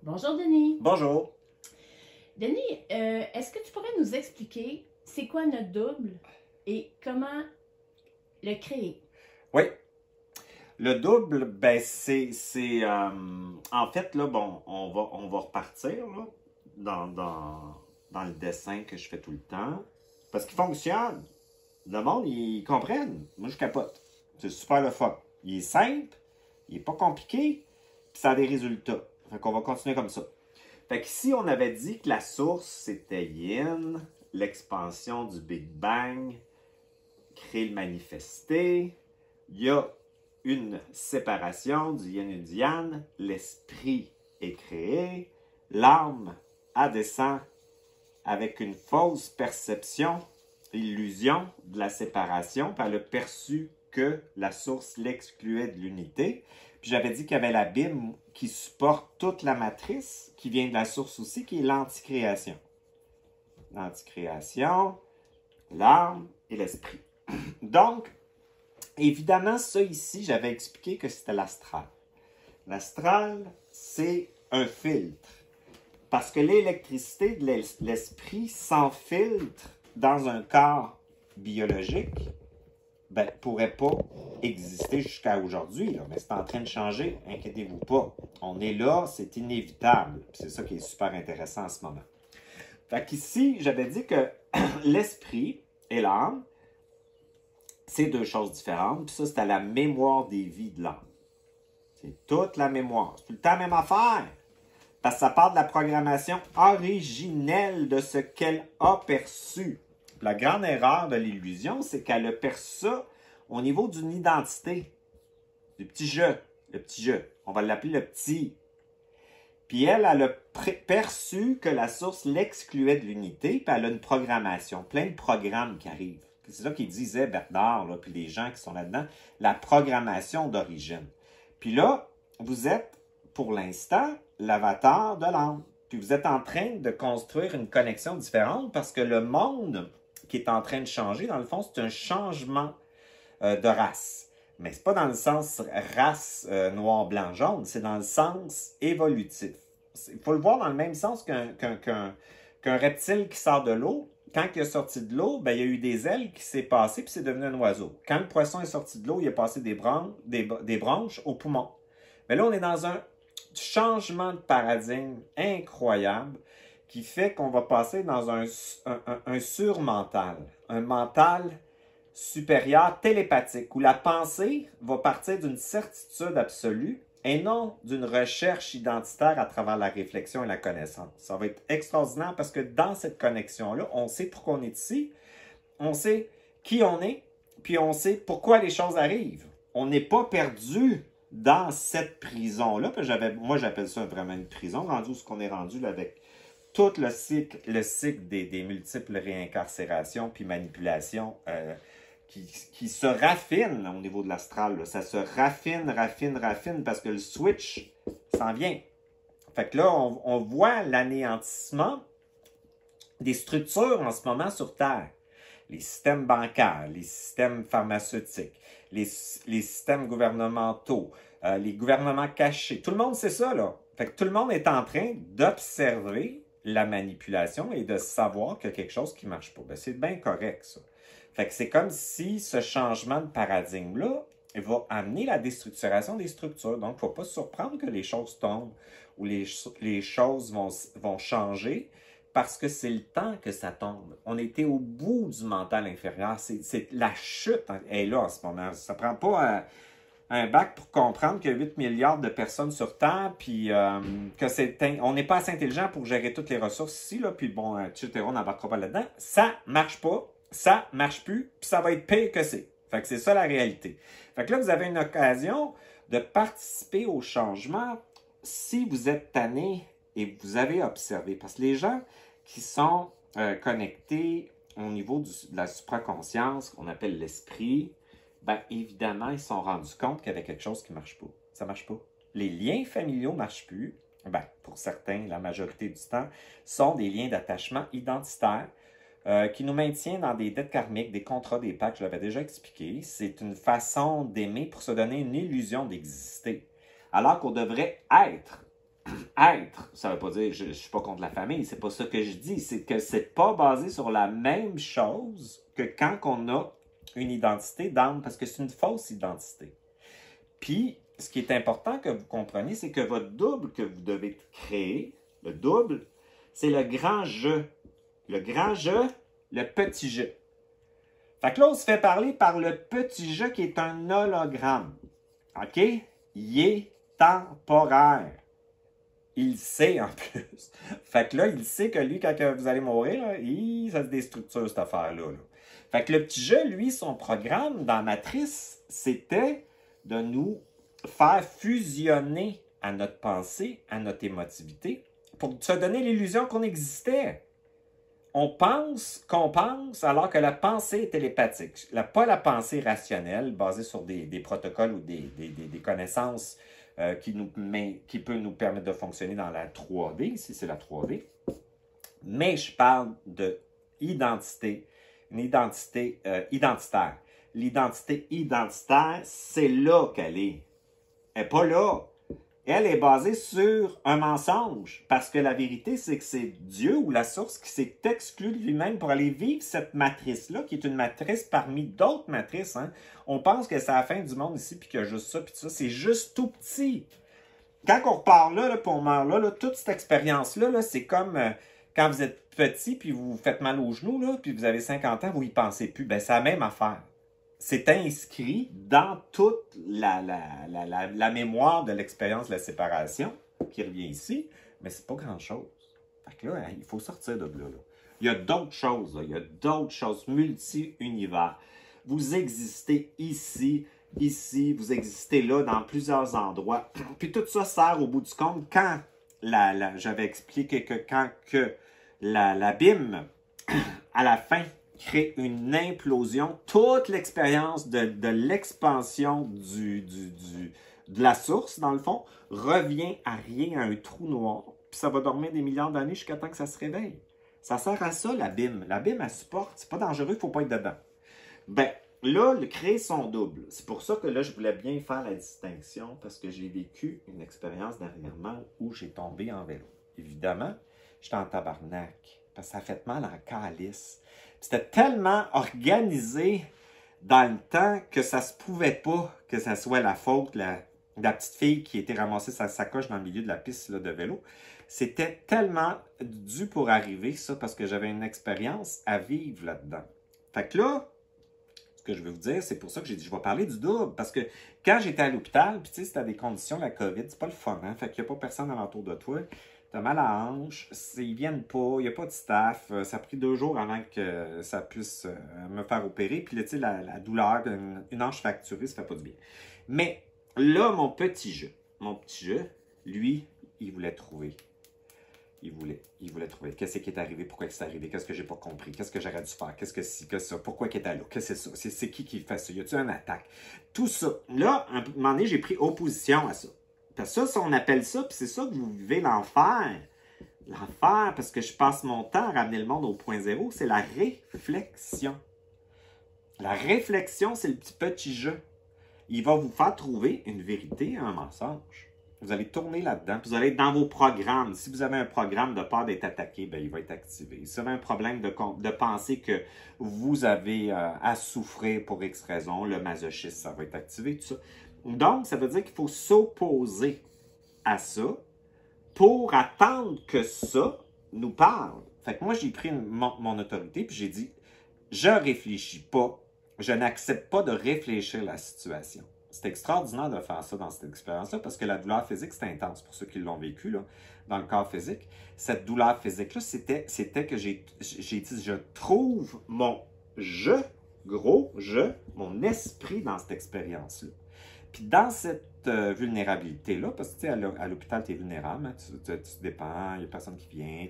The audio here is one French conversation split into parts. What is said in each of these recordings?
Bonjour Denis. Bonjour. Denis, est-ce que tu pourrais nous expliquer c'est quoi notre double et comment le créer? Oui. Le double, ben en fait, là, bon, on va repartir là, dans le dessin que je fais tout le temps. Parce qu'il fonctionne. Le monde, ils comprennent. Moi, je capote. C'est super le fun. Il est simple, il n'est pas compliqué, puis ça a des résultats. Fait qu'on va continuer comme ça. Fait qu'ici, on avait dit que la source, c'était yin, l'expansion du Big Bang, créer le manifester. Il y a une séparation du yin et du yang. L'esprit est créé. L'âme descend avec une fausse perception, illusion de la séparation, puis elle a perçu que la source l'excluait de l'unité. Puis j'avais dit qu'il y avait l'abîme qui supporte toute la matrice, qui vient de la source aussi, qui est l'anticréation. L'anticréation, l'âme et l'esprit. Donc, évidemment, ça ici, j'avais expliqué que c'était l'astral. L'astral, c'est un filtre. Parce que l'électricité de l'esprit s'enfiltre dans un corps biologique, ben, ne pourrait pas exister jusqu'à aujourd'hui. Là. Mais c'est en train de changer, inquiétez-vous pas. On est là, c'est inévitable. C'est ça qui est super intéressant en ce moment. Fait qu'ici, j'avais dit que l'esprit et l'âme, c'est deux choses différentes. Puis ça, c'est à la mémoire des vies de l'âme. C'est toute la mémoire. C'est tout le temps la même affaire. Parce que ça part de la programmation originelle de ce qu'elle a perçu. La grande erreur de l'illusion, c'est qu'elle a perçu ça au niveau d'une identité. Du petit je. Le petit je. On va l'appeler le petit. Puis elle a perçu que la source l'excluait de l'unité, puis elle a une programmation, plein de programmes qui arrivent. C'est ça qu'il disait Bernard, là, puis les gens qui sont là-dedans, la programmation d'origine. Puis là, vous êtes, pour l'instant, l'avatar de l'âme. Puis vous êtes en train de construire une connexion différente parce que le monde qui est en train de changer, dans le fond, c'est un changement de race. Mais c'est pas dans le sens race noir, blanc, jaune, c'est dans le sens évolutif. Il faut le voir dans le même sens qu'un reptile qui sort de l'eau. Quand il est sorti de l'eau, ben, il y a eu des ailes qui s'est passé puis c'est devenu un oiseau. Quand le poisson est sorti de l'eau, il a passé des branches aux poumons. Mais là, on est dans un changement de paradigme incroyable qui fait qu'on va passer dans un surmental, un mental supérieur télépathique, où la pensée va partir d'une certitude absolue et non d'une recherche identitaire à travers la réflexion et la connaissance. Ça va être extraordinaire parce que dans cette connexion-là, on sait pourquoi on est ici, on sait qui on est, puis on sait pourquoi les choses arrivent. On n'est pas perdu dans cette prison-là. Moi, j'appelle ça vraiment une prison, rendu où ce qu'on est rendu là, avec tout le cycle des multiples réincarcérations puis manipulations qui se raffine au niveau de l'astral. Ça se raffine parce que le switch s'en vient. Fait que là, on voit l'anéantissement des structures en ce moment sur Terre. Les systèmes bancaires, les systèmes pharmaceutiques, les systèmes gouvernementaux, les gouvernements cachés. Tout le monde sait ça, là. Fait que tout le monde est en train d'observer la manipulation et de savoir qu'il y a quelque chose qui ne marche pas. Ben, c'est bien correct, ça. Fait que c'est comme si ce changement de paradigme-là va amener la déstructuration des structures. Donc, il ne faut pas se surprendre que les choses tombent ou les choses vont changer parce que c'est le temps que ça tombe. On était au bout du mental inférieur. C'est la chute est là en ce moment. Ça ne prend pas un bac pour comprendre qu'il y a 8 milliards de personnes sur Terre, puis on n'est pas assez intelligent pour gérer toutes les ressources ici, là, puis bon, etc., on n'embarquera pas là-dedans. Ça marche pas. Ça marche plus, puis ça va être pire que c'est. Fait que c'est ça la réalité. Fait que là, vous avez une occasion de participer au changement si vous êtes tanné et vous avez observé. Parce que les gens qui sont connectés au niveau de la supraconscience, qu'on appelle l'esprit, bien évidemment, ils se sont rendus compte qu'il y avait quelque chose qui ne marche pas. Ça ne marche pas. Les liens familiaux ne marchent plus. Ben, pour certains, la majorité du temps, sont des liens d'attachement identitaires. Qui nous maintient dans des dettes karmiques, des contrats, des pactes, je l'avais déjà expliqué. C'est une façon d'aimer pour se donner une illusion d'exister. Alors qu'on devrait être être, ça veut pas dire que je suis pas contre la famille, c'est pas ça que je dis, c'est que c'est pas basé sur la même chose que quand on a une identité d'âme, parce que c'est une fausse identité. Puis, ce qui est important que vous compreniez, c'est que votre double que vous devez créer, le double, c'est le grand je. Le grand je, le petit je. Fait que là, on se fait parler par le petit je qui est un hologramme. OK? Il est temporaire. Il sait en plus. Fait que là, il sait que lui, quand vous allez mourir, là, ça se déstructure cette affaire-là. Là. Fait que le petit jeu, lui, son programme dans Matrice, c'était de nous faire fusionner à notre pensée, à notre émotivité, pour se donner l'illusion qu'on existait. On pense qu'on pense alors que la pensée est télépathique. Pas la pensée rationnelle basée sur des protocoles ou des connaissances qui peut nous permettre de fonctionner dans la 3D, si c'est la 3D. Mais je parle de identité, une identité identitaire. L'identité identitaire, c'est là qu'elle est. Elle n'est pas là. Elle est basée sur un mensonge. Parce que la vérité, c'est que c'est Dieu ou la source qui s'est exclu de lui-même pour aller vivre cette matrice-là, qui est une matrice parmi d'autres matrices. Hein. On pense que c'est la fin du monde ici, puis qu'il y a juste ça, puis tout ça. C'est juste tout petit. Quand on repart là, puis on meurt là, toute cette expérience-là, là, c'est comme quand vous êtes petit, puis vous vous faites mal aux genoux, là, puis vous avez 50 ans, vous y pensez plus. Ben, c'est la même affaire. C'est inscrit dans toute la mémoire de l'expérience de la séparation, qui revient ici, mais c'est pas grand-chose. Fait que là, il faut sortir de là. Il y a d'autres choses, là. Il y a d'autres choses, multi-univers. Vous existez ici, vous existez là, dans plusieurs endroits. Puis tout ça sert au bout du compte quand j'avais expliqué que quand l'abîme, à la fin, crée une implosion, toute l'expérience de l'expansion de la source, dans le fond, revient à rien, à un trou noir. Puis ça va dormir des milliards d'années jusqu'à temps que ça se réveille. Ça sert à ça, l'abîme. L'abîme, elle supporte. C'est pas dangereux, il ne faut pas être dedans. Ben, là, créer son double. C'est pour ça que là, je voulais bien faire la distinction, parce que j'ai vécu une expérience dernièrement où j'ai tombé en vélo. Évidemment, j'étais en tabarnak, parce que ça a fait mal en calice. C'était tellement organisé dans le temps que ça se pouvait pas que ça soit la faute de la petite fille qui était ramassée sa sacoche dans le milieu de la piste là, de vélo. C'était tellement dû pour arriver, ça, parce que j'avais une expérience à vivre là-dedans. Fait que là, ce que je veux vous dire, c'est pour ça que j'ai dit, je vais parler du double, parce que quand j'étais à l'hôpital, puis tu sais, c'était des conditions, la COVID, c'est pas le fun, hein? Fait qu'il n'y a pas personne alentour de toi. T'as mal à la hanche, ils viennent pas, il n'y a pas de staff. Ça a pris 2 jours avant que ça puisse me faire opérer. Puis là, tu sais, la douleur d'une hanche fracturée, ça fait pas du bien. Mais là, mon petit jeu, lui, il voulait trouver. Il voulait trouver. Qu'est-ce qui est arrivé? Pourquoi c'est arrivé? Qu'est-ce que j'ai pas compris? Qu'est-ce que j'aurais dû faire? Qu'est-ce que c'est? Ça? Pourquoi il était là? Qu'est-ce que c'est ça? C'est qui fait ça? Y a-t-il une attaque? Tout ça. Là, à un moment donné, j'ai pris opposition à ça. Parce que ça, on appelle ça, puis c'est ça que vous vivez l'enfer. L'enfer, parce que je passe mon temps à ramener le monde au point zéro, c'est la réflexion. La réflexion, c'est le petit jeu. Il va vous faire trouver une vérité, un mensonge. Vous allez tourner là-dedans, puis vous allez être dans vos programmes. Si vous avez un programme de peur d'être attaqué, bien, il va être activé. Si vous avez un problème de penser que vous avez à souffrir pour X raison, le masochisme, ça va être activé, tout ça. Donc, ça veut dire qu'il faut s'opposer à ça pour attendre que ça nous parle. Fait que moi, j'ai pris mon autorité puis j'ai dit, je réfléchis pas, je n'accepte pas de réfléchir la situation. C'est extraordinaire de faire ça dans cette expérience-là parce que la douleur physique, c'est intense pour ceux qui l'ont vécu là, dans le corps physique. Cette douleur physique-là, c'était que j'ai dit, je trouve mon mon esprit dans cette expérience-là. Puis dans cette vulnérabilité-là, parce que tu sais, à l'hôpital, tu es vulnérable, hein, tu dépends, il n'y a personne qui vient,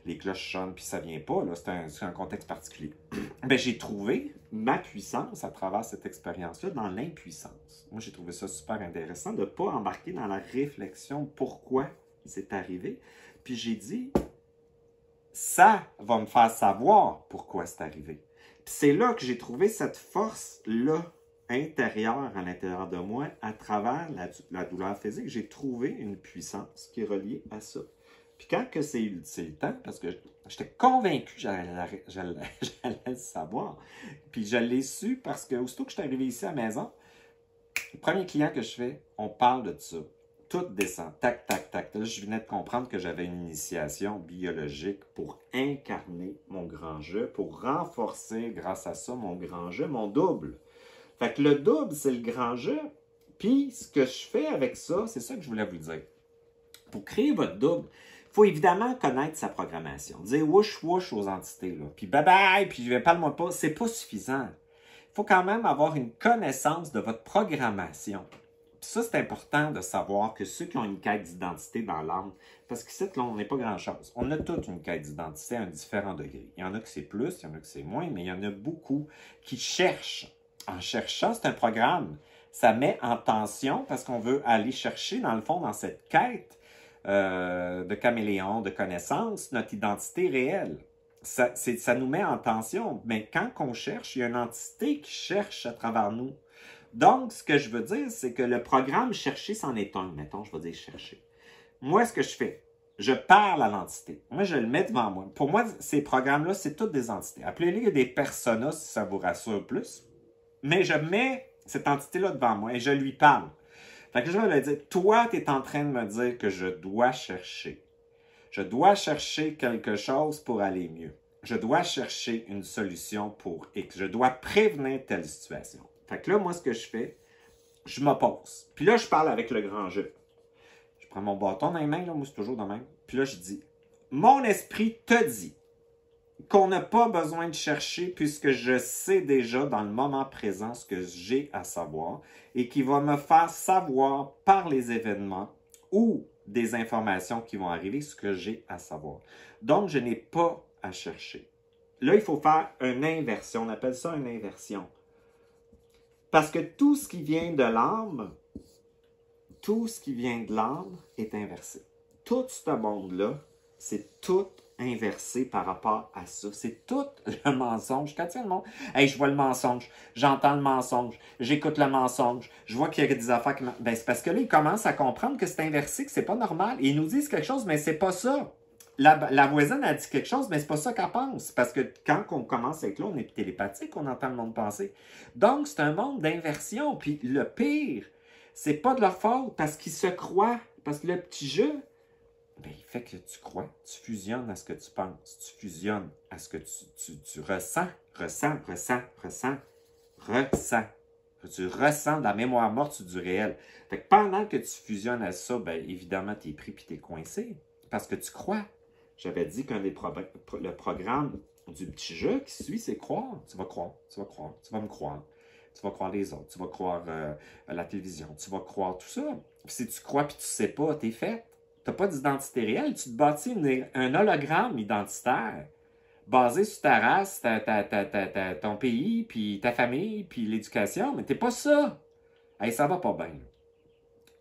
les cloches sonnent, puis ça ne vient pas, là, c'est un contexte particulier. Ben, j'ai trouvé ma puissance à travers cette expérience-là dans l'impuissance. Moi, j'ai trouvé ça super intéressant de ne pas embarquer dans la réflexion pourquoi c'est arrivé. Puis j'ai dit, ça va me faire savoir pourquoi c'est arrivé. Puis c'est là que j'ai trouvé cette force-là intérieur à l'intérieur de moi, à travers la douleur physique, j'ai trouvé une puissance qui est reliée à ça. Puis quand que c'est le temps, parce que j'étais convaincu que j'allais le savoir, puis je l'ai su parce que aussitôt que je suis arrivé ici à la maison, le premier client que je fais, on parle de ça. Tout descend, tac, tac, tac. Là, je venais de comprendre que j'avais une initiation biologique pour incarner mon grand jeu, pour renforcer, grâce à ça, mon grand jeu, mon double. Fait que le double, c'est le grand jeu. Puis, ce que je fais avec ça, c'est ça que je voulais vous dire. Pour créer votre double, il faut évidemment connaître sa programmation. Dire wouch wouch aux entités, là. Puis bye bye, puis parle-moi pas. C'est pas suffisant. Il faut quand même avoir une connaissance de votre programmation. Puis ça, c'est important de savoir que ceux qui ont une quête d'identité dans l'âme, parce qu'ici, là, on n'est pas grand-chose. On a toute une quête d'identité à un différent degré. Il y en a que c'est plus, il y en a que c'est moins, mais il y en a beaucoup qui cherchent. En cherchant, c'est un programme. Ça met en tension parce qu'on veut aller chercher, dans le fond, dans cette quête de caméléon, de connaissance, notre identité réelle. Ça nous met en tension. Mais quand on cherche, il y a une entité qui cherche à travers nous. Donc, ce que je veux dire, c'est que le programme chercher, c'en est un. Mettons, je vais dire chercher. Moi, ce que je fais, je parle à l'entité. Moi, je le mets devant moi. Pour moi, ces programmes-là, c'est toutes des entités. Appelez-les des personas si ça vous rassure plus. Mais je mets cette entité-là devant moi et je lui parle. Fait que je vais lui dire, toi, tu es en train de me dire que je dois chercher. Je dois chercher quelque chose pour aller mieux. Je dois chercher une solution pour X. Je dois prévenir telle situation. Fait que là, moi, ce que je fais, je m'oppose. Puis là, je parle avec le grand jeu. Je prends mon bâton dans les mains, là, moi, c'est toujours dans les mains. Puis là, je dis, mon esprit te dit qu'on n'a pas besoin de chercher puisque je sais déjà dans le moment présent ce que j'ai à savoir et qui va me faire savoir par les événements ou des informations qui vont arriver ce que j'ai à savoir. Donc, je n'ai pas à chercher. Là, il faut faire une inversion. On appelle ça une inversion. Parce que tout ce qui vient de l'âme, tout ce qui vient de l'âme est inversé. Tout ce monde-là, c'est tout inversé par rapport à ça. C'est tout le mensonge. Quand il y a le monde, hey, je vois le mensonge, j'entends le mensonge, j'écoute le mensonge, je vois qu'il y a des affaires qui... Ben, c'est parce que là, ils commencent à comprendre que c'est inversé, que c'est pas normal. Et ils nous disent quelque chose, mais c'est pas ça. La voisine a dit quelque chose, mais c'est pas ça qu'elle pense. Parce que quand on commence avec là, on est télépathique, on entend le monde penser. Donc, c'est un monde d'inversion. Puis le pire, c'est pas de leur faute parce qu'ils se croient. Parce que le petit jeu, ben, il fait que tu crois, tu fusionnes à ce que tu penses, tu fusionnes à ce que tu ressens. Tu ressens de la mémoire morte du réel. Fait que pendant que tu fusionnes à ça, ben, évidemment, tu es pris et tu es coincé. Parce que tu crois. J'avais dit qu'un des le programme du petit jeu qui suit, c'est croire. Tu vas croire, tu vas croire, tu vas me croire. Tu vas croire les autres, tu vas croire la télévision, tu vas croire tout ça. Puis si tu crois puis tu sais pas, t'es fait. Tu n'as pas d'identité réelle. Tu te bâtis un hologramme identitaire basé sur ta race, ton pays, puis ta famille, puis l'éducation. Mais t'es pas ça. Hey, ça va pas bien.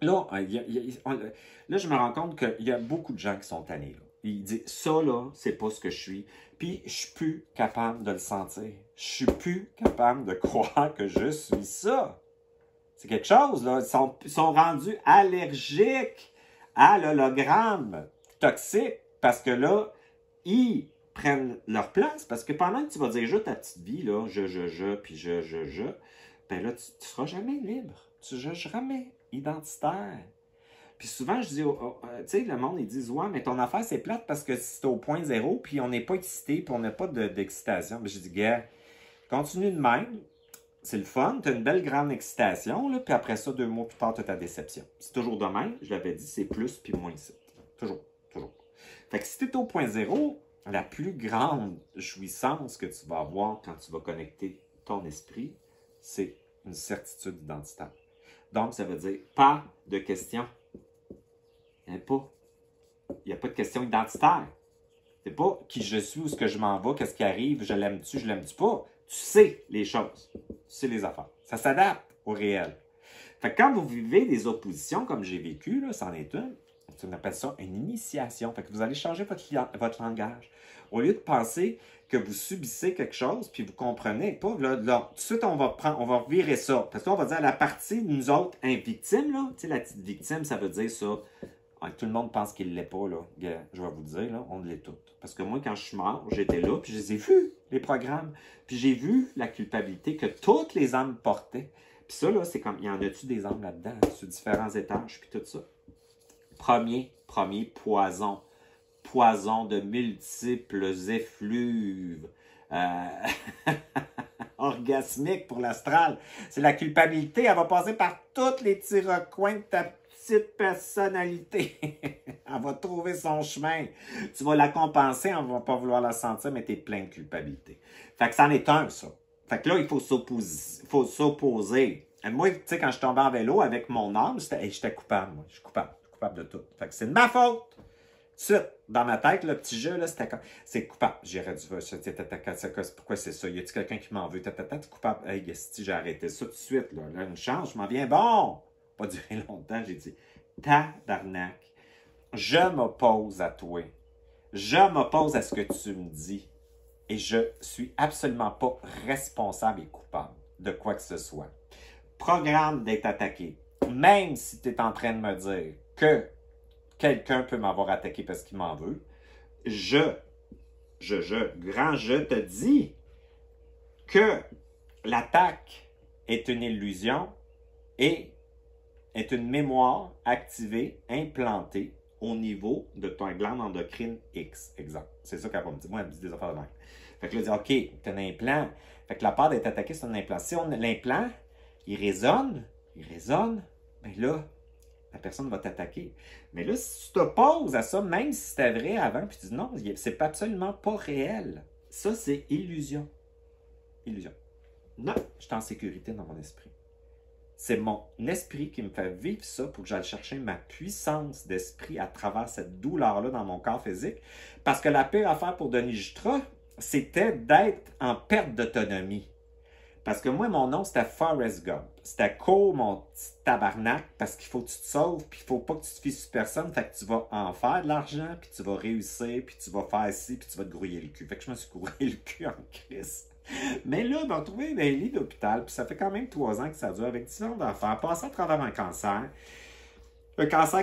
Là, là, je me rends compte qu'il y a beaucoup de gens qui sont tannés. Là. Ils disent, ça, là, c'est pas ce que je suis. Puis, je suis plus capable de le sentir. Je suis plus capable de croire que je suis ça. C'est quelque chose, là. Ils sont rendus allergiques à l'hologramme toxique parce que là, ils prennent leur place. Parce que pendant que tu vas dire juste ta petite vie, là, puis ben là, tu seras jamais libre. Tu seras jamais identitaire. Puis souvent, je dis, tu sais, le monde, ils disent, ouais, mais ton affaire, c'est plate parce que c'est au point zéro, puis on n'est pas excité, puis on n'a pas d'excitation. Mais je dis, gars, continue de même. C'est le fun, tu as une belle grande excitation, là, puis après ça, 2 mois plus tard, tu as ta déception. C'est toujours de même, je l'avais dit, c'est plus puis moins ici. Toujours. Fait que si tu es au point zéro, la plus grande jouissance que tu vas avoir quand tu vas connecter ton esprit, c'est une certitude identitaire. Donc, ça veut dire pas de questions. Il n'y a pas de question identitaire. C'est pas qui je suis, où est-ce que je m'en vais, qu'est-ce qui arrive, je l'aime-tu, je l'aime-tu pas. Tu sais les choses. Tu sais les affaires. Ça s'adapte au réel. Fait que quand vous vivez des oppositions comme j'ai vécu, là, c'en est une, On appelle ça une initiation. Fait que vous allez changer votre langage. Au lieu de penser que vous subissez quelque chose, puis vous comprenez pas, là, tout de suite, on va virer ça. Parce qu'on va dire la partie, nous autres, victimes, là, tu sais, la petite victime, ça veut dire ça. Tout le monde pense qu'il ne l'est pas, là. Je vais vous dire, là, on l'est toutes. Parce que moi, quand je suis mort, j'étais là, puis je les ai vus, les programmes. Puis j'ai vu la culpabilité que toutes les âmes portaient. Puis ça, là, c'est comme, il y en a-tu des âmes là-dedans, sur différents étages, puis tout ça. Premier poison. Poison de multiples effluves. Orgasmique pour l'astral. C'est la culpabilité. Elle va passer par tous les petits recoins de ta petite personnalité. Elle va trouver son chemin. Tu vas la compenser, on ne va pas vouloir la sentir, mais tu es plein de culpabilité. Fait que c'en est un, ça. Fait que là, il faut s'opposer. Moi, tu sais, quand je tombais en vélo avec mon âme, j'étais coupable. Moi. Je suis coupable de tout. Fait que c'est de ma faute. Suite, dans ma tête, le petit jeu, là, c'était comme, c'est coupable. J'irais du pourquoi c'est ça? Y a-t-il quelqu'un qui m'en veut? T'es coupable. Hey, si j'ai arrêté ça tout de suite, là, une chance, je m'en viens bon. Pas duré longtemps, j'ai dit, tabarnak, je m'oppose à toi. Je m'oppose à ce que tu me dis. Et je suis absolument pas responsable et coupable de quoi que ce soit. Programme d'être attaqué. Même si tu es en train de me dire que quelqu'un peut m'avoir attaqué parce qu'il m'en veut, grand je te dis que l'attaque est une illusion et est une mémoire activée, implantée au niveau de ton glande endocrine X. Exemple. C'est ça qu'elle va me dire. Moi, elle me dit des affaires de même. Fait que là, elle dit, OK, tu as un implant. Fait que la part d'être attaqué, c'est un implant. Si l'implant, il résonne, bien là, la personne va t'attaquer. Mais là, si tu t'opposes à ça, même si c'était vrai avant, puis tu dis non, c'est absolument pas réel. Ça, c'est illusion. Illusion. Non, je suis en sécurité dans mon esprit. C'est mon esprit qui me fait vivre ça pour que j'aille chercher ma puissance d'esprit à travers cette douleur-là dans mon corps physique. Parce que la pire affaire pour Denis Jutra, c'était d'être en perte d'autonomie. Parce que moi, mon nom, c'était Forrest Gump. C'était cool, mon petit tabarnak, parce qu'il faut que tu te sauves, puis il faut pas que tu te fies sur personne, fait que tu vas en faire de l'argent, puis tu vas réussir, puis tu vas faire ci, puis tu vas te grouiller le cul. Fait que je me suis grouillé le cul en crise. Mais là, on m'a trouvé un lit d'hôpital, puis ça fait quand même 3 ans que ça dure, avec différentes affaires, passer à travers un cancer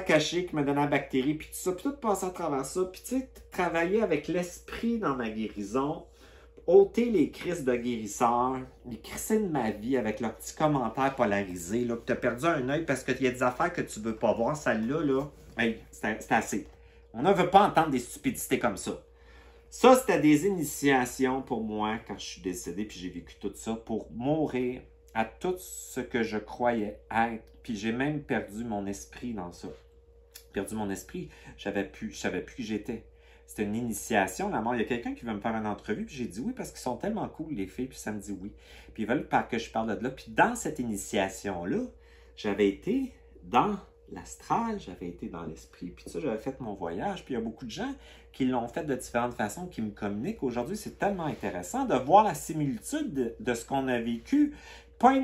caché qui me donnait la bactérie, puis tout ça, puis tout passer à travers ça, puis tu sais, travailler avec l'esprit dans ma guérison, ôter les crises de guérisseurs, les crises de ma vie avec leurs petits commentaires polarisés, là, que tu as perdu un œil parce qu'il y a des affaires que tu ne veux pas voir, celle-là, là, hey, c'est assez. On ne veut pas entendre des stupidités comme ça. Ça, c'était des initiations pour moi quand je suis décédé, puis j'ai vécu tout ça pour mourir à tout ce que je croyais être. Puis j'ai même perdu mon esprit dans ça. Perdu mon esprit, je savais plus qui j'étais. C'était une initiation, la mort. Il y a quelqu'un qui veut me faire une entrevue, puis j'ai dit oui, parce qu'ils sont tellement cool, les filles, puis ça me dit oui. Puis ils veulent que je parle de là. Puis dans cette initiation-là, j'avais été dans l'astral, j'avais été dans l'esprit, puis ça, j'avais fait mon voyage. Puis il y a beaucoup de gens qui l'ont fait de différentes façons, qui me communiquent. Aujourd'hui, c'est tellement intéressant de voir la similitude de ce qu'on a vécu.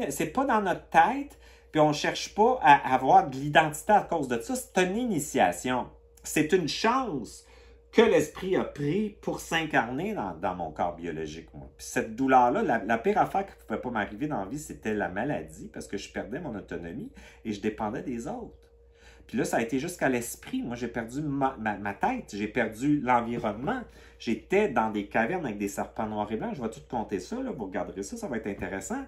C'est pas dans notre tête, puis on ne cherche pas à avoir de l'identité à cause de ça. C'est une initiation. C'est une chance que l'esprit a pris pour s'incarner dans mon corps biologique. Moi. Puis cette douleur-là, la pire affaire qui ne pouvait pas m'arriver dans la vie, c'était la maladie, parce que je perdais mon autonomie et je dépendais des autres. Puis là, ça a été jusqu'à l'esprit. Moi, j'ai perdu ma tête, j'ai perdu l'environnement. J'étais dans des cavernes avec des serpents noirs et blancs. Je vais tout compter ça, là, vous regarderez ça, ça va être intéressant.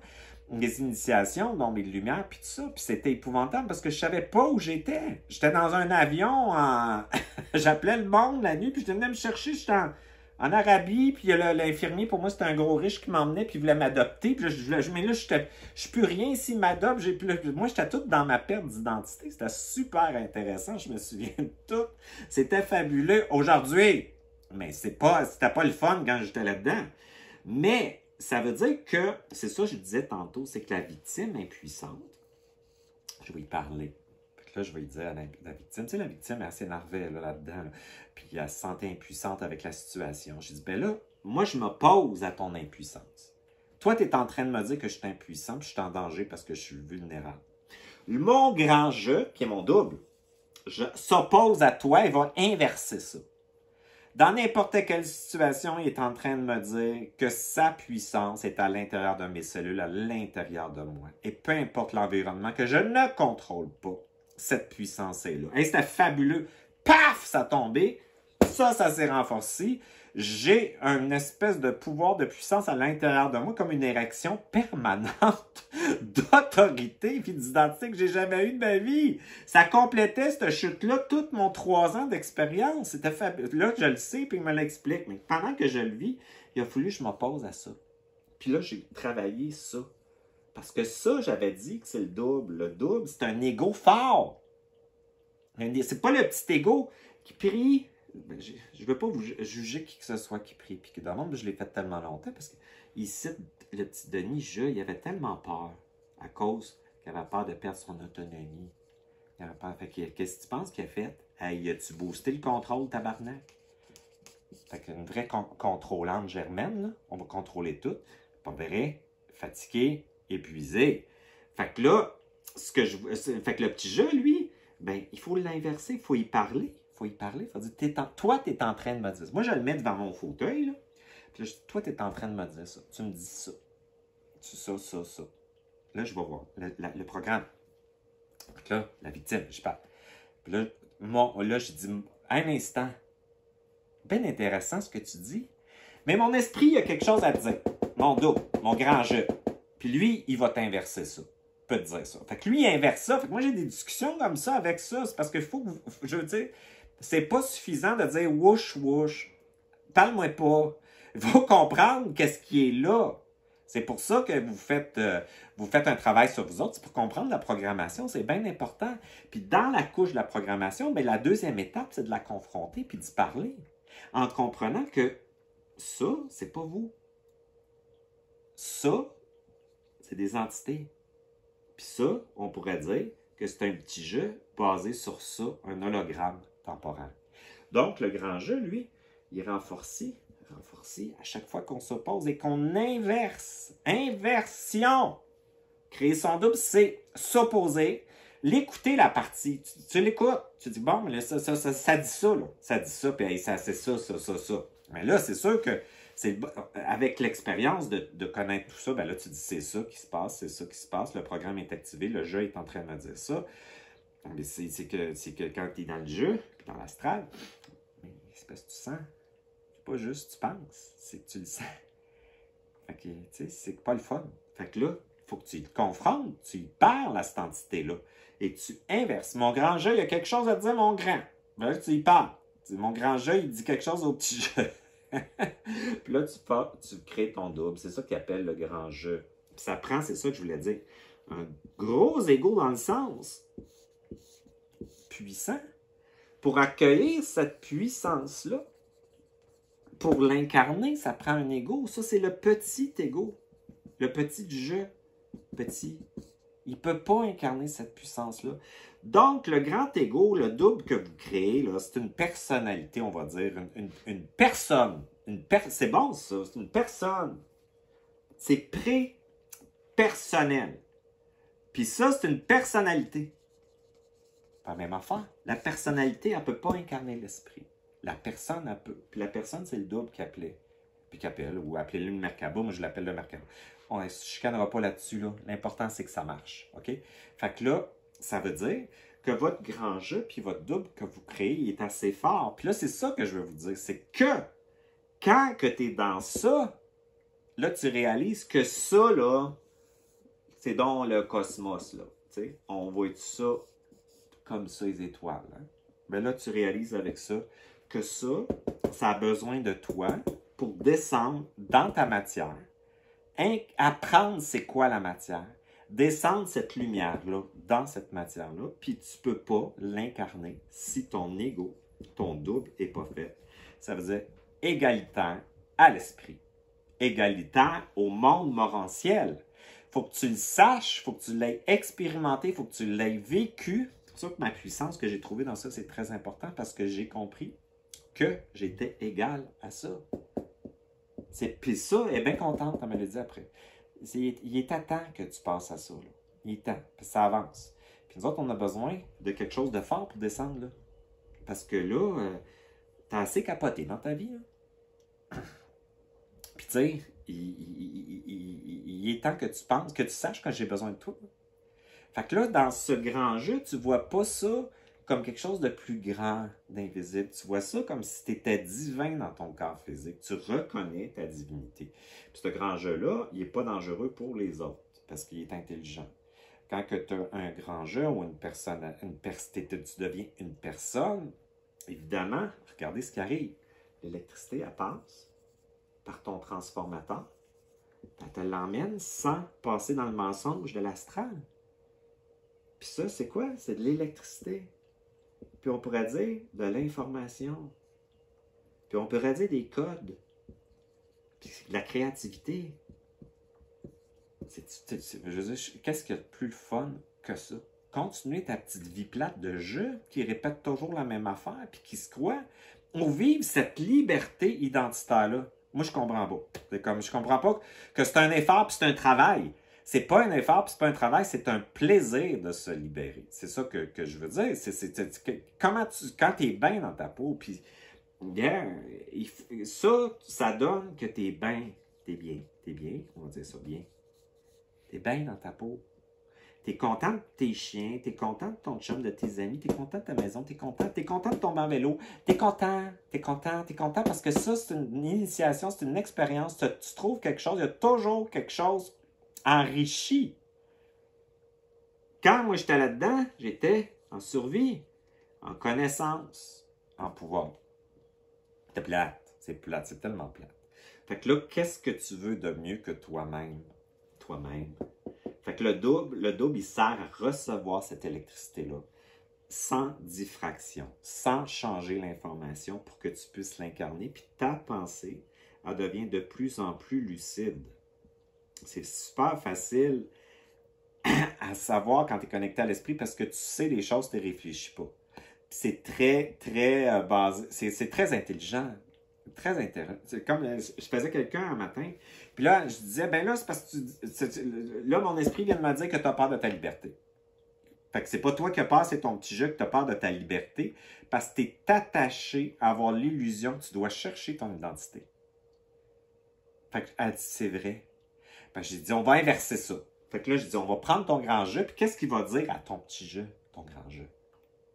Des initiations, dont mes lumières, puis tout ça. Puis c'était épouvantable parce que je savais pas où j'étais. J'étais dans un avion, j'appelais le monde la nuit, puis je venais me chercher, j'étais en Arabie, puis l'infirmier, pour moi, c'était un gros riche qui m'emmenait, puis il voulait m'adopter. Puis mais là, je suis plus rien ici, il m'adopte. Moi, j'étais toute dans ma perte d'identité. C'était super intéressant, je me souviens de tout. C'était fabuleux. Aujourd'hui, mais c'était pas le fun quand j'étais là-dedans. Mais ça veut dire que, c'est ça que je disais tantôt, c'est que la victime impuissante, je vais y parler. Là, je vais lui dire à la victime, tu sais, la victime, elle s'énervait là-dedans, là, puis elle se sentait impuissante avec la situation. Je dis, ben là, moi, je m'oppose à ton impuissance. Toi, tu es en train de me dire que je suis impuissant, puis je suis en danger parce que je suis vulnérable. Mon grand jeu, qui est mon double, s'oppose à toi, il va inverser ça. Dans n'importe quelle situation, il est en train de me dire que sa puissance est à l'intérieur de mes cellules, à l'intérieur de moi. Et peu importe l'environnement, que je ne contrôle pas, cette puissance est là. Et c'était fabuleux. Paf! Ça a tombé. Ça s'est renforcé. J'ai une espèce de pouvoir de puissance à l'intérieur de moi, comme une érection permanente d'autorité et d'identité que j'ai jamais eu de ma vie. Ça complétait cette chute-là, tout mon 3 ans d'expérience. C'était fabuleux. Là, je le sais, puis il me l'explique. Mais pendant que je le vis, il a fallu que je m'oppose à ça. Puis là, j'ai travaillé ça. Parce que ça, j'avais dit que c'est le double. Le double, c'est un ego fort. C'est pas le petit ego qui prie. Je ne veux pas vous juger qui que ce soit qui prie. Puis que dans le monde, je l'ai fait tellement longtemps parce qu'il cite le petit Denis, il avait tellement peur à cause qu'il avait peur de perdre son autonomie. Il avait peur. Fait que, qu'est-ce que tu penses qu'il a fait? Hey, as-tu boosté le contrôle, tabarnak? Fait qu'une vraie contrôlante germaine, là, on va contrôler tout. Pas vrai, fatigué, épuisé. Fait que là, fait que le petit jeu, lui, ben, il faut l'inverser, il faut y parler. Il faut dire, toi, tu es en train de me dire ça. Moi, je le mets devant mon fauteuil, là. Puis là, je dis, toi, tu es en train de me dire ça. Tu me dis ça. Ça. Là, je vais voir le programme. Puis là, la victime, je parle. Puis là, je dis, un instant, bien intéressant ce que tu dis. Mais mon esprit, il a quelque chose à te dire. Mon double, mon grand jeu. Puis lui, il va t'inverser ça. Peut te dire ça. Fait que lui, il inverse ça. Fait que moi, j'ai des discussions comme ça avec ça. C'est parce que je veux dire, c'est pas suffisant de dire wouch, wouch. Parle-moi pas. Il faut comprendre qu'est-ce qui est là. C'est pour ça que vous faites un travail sur vous autres. C'est pour comprendre la programmation. C'est bien important. Puis dans la couche de la programmation, bien, la deuxième étape, c'est de la confronter puis d'y parler. En comprenant que ça, c'est pas vous. Ça, c'est des entités. Puis ça, on pourrait dire que c'est un petit jeu basé sur ça, un hologramme temporel. Donc, le grand jeu, lui, il est renforcé à chaque fois qu'on s'oppose et qu'on inverse. Inversion! Créer son double, c'est s'opposer, l'écouter la partie. Tu l'écoutes, tu dis, bon, mais là, ça dit ça, là. Ça dit ça, puis ça, c'est ça. Mais là, c'est sûr que avec l'expérience de connaître tout ça, ben là, tu dis, c'est ça qui se passe, le programme est activé, le jeu est en train de me dire ça. Mais c'est que quand tu es dans le jeu, puis dans l'astral, mais c'est parce que tu sens. C'est pas juste tu penses, c'est que tu le sens. Fait que, tu sais, c'est pas le fun. Fait que là, il faut que tu te confrontes, tu y parles à cette entité-là. Et tu inverses. Mon grand jeu, il y a quelque chose à dire, mon grand. Ben là, tu y parles. Mon grand jeu, il dit quelque chose au petit jeu. Puis là, tu crées ton double. C'est ça qu'il appelle le grand jeu. Puis ça prend, c'est ça que je voulais dire, un gros ego dans le sens puissant. Pour accueillir cette puissance-là, pour l'incarner, ça prend un ego. Ça, c'est le petit ego. Le petit du jeu. Petit. Il ne peut pas incarner cette puissance-là. Donc, le grand ego, le double que vous créez, là, c'est une personnalité, on va dire. Une personne. C'est bon, ça. C'est une personne. C'est pré-personnel. Puis ça, c'est une personnalité. Pas la même affaire. La personnalité, elle ne peut pas incarner l'esprit. La personne, elle peut. Puis la personne, c'est le double qui appelait. Puis qui appelle, ou appelez-le le Merkaba. Moi, je l'appelle le Merkaba. On ne se chicanera pas là-dessus, là. L'important, c'est que ça marche. OK? Fait que là, ça veut dire que votre grand jeu puis votre double que vous créez est assez fort. Puis là, c'est ça que je veux vous dire. C'est que quand que tu es dans ça, là, tu réalises que ça, là, c'est dans le cosmos, là. Tu sais, on voit tout ça comme ça, les étoiles. Hein? Mais là, tu réalises avec ça que ça a besoin de toi pour descendre dans ta matière, apprendre c'est quoi la matière, descendre cette lumière-là dans cette matière-là, puis tu peux pas l'incarner si ton ego, ton double n'est pas fait. Ça veut dire égalitaire à l'esprit, égalitaire au monde morantiel. Il faut que tu le saches, il faut que tu l'aies expérimenté, il faut que tu l'aies vécu. C'est pour ça que ma puissance que j'ai trouvée dans ça, c'est très important parce que j'ai compris que j'étais égal à ça. Puis ça, elle est bien contente, elle me l'a dit après. Il est à temps que tu passes à ça. Là. Il est temps, puis ça avance. Puis nous autres, on a besoin de quelque chose de fort pour descendre, là. Parce que là, t'as assez capoté dans ta vie, là. Puis tu sais, il est temps que tu penses, que tu saches que j'ai besoin de toi. Fait que là, dans ce grand jeu, tu vois pas ça comme quelque chose de plus grand, d'invisible. Tu vois ça comme si tu étais divin dans ton corps physique. Tu reconnais ta divinité. Puis ce grand jeu-là, il n'est pas dangereux pour les autres, parce qu'il est intelligent. Quand tu as un grand jeu ou tu deviens une personne, évidemment, regardez ce qui arrive. L'électricité, elle passe par ton transformateur. Elle te l'emmène sans passer dans le mensonge de l'astral. Puis ça, c'est quoi? C'est de l'électricité. Puis on pourrait dire de l'information. Puis on pourrait dire des codes. Puis de la créativité. Je veux dire, qu'est-ce qu'il y a de plus fun que ça? Continuer ta petite vie plate de jeu qui répète toujours la même affaire puis qui se croit. On vive cette liberté identitaire-là. Moi, je comprends pas. C'est comme, je comprends pas que c'est un effort puis c'est un travail. C'est pas un effort puis c'est pas un travail, c'est un plaisir de se libérer. C'est ça que je veux dire. Quand tu es bien dans ta peau, puis ça donne que tu es bien. T'es bien, on va dire ça bien. T'es bien dans ta peau. T'es content de tes chiens, t'es content de ton chum, de tes amis, t'es content de ta maison, t'es content de tomber en vélo, t'es content parce que ça, c'est une initiation, c'est une expérience, tu trouves quelque chose, il y a toujours quelque chose enrichi. Quand moi j'étais là-dedans, j'étais en survie, en connaissance, en pouvoir. C'est plate, c'est tellement plate. Fait que là, qu'est-ce que tu veux de mieux que toi-même? Fait que le double, il sert à recevoir cette électricité-là sans diffraction, sans changer l'information pour que tu puisses l'incarner, puis ta pensée, elle devient de plus en plus lucide. C'est super facile à savoir quand tu es connecté à l'esprit parce que tu sais les choses, tu ne réfléchis pas. C'est très, très basé, c'est très intelligent. Très intéressant. C'est comme je faisais quelqu'un un matin, puis là, je disais, ben là, c'est parce que là, mon esprit vient de me dire que tu as peur de ta liberté. Fait que c'est pas toi qui as peur, c'est ton petit jeu que tu as peur de ta liberté, parce que tu es attaché à avoir l'illusion que tu dois chercher ton identité. Fait qu'elle dit, c'est vrai. Fait que j'ai dit, on va inverser ça. Fait que là, je dis, on va prendre ton grand jeu, puis qu'est-ce qu'il va dire à ton petit jeu, ton grand jeu?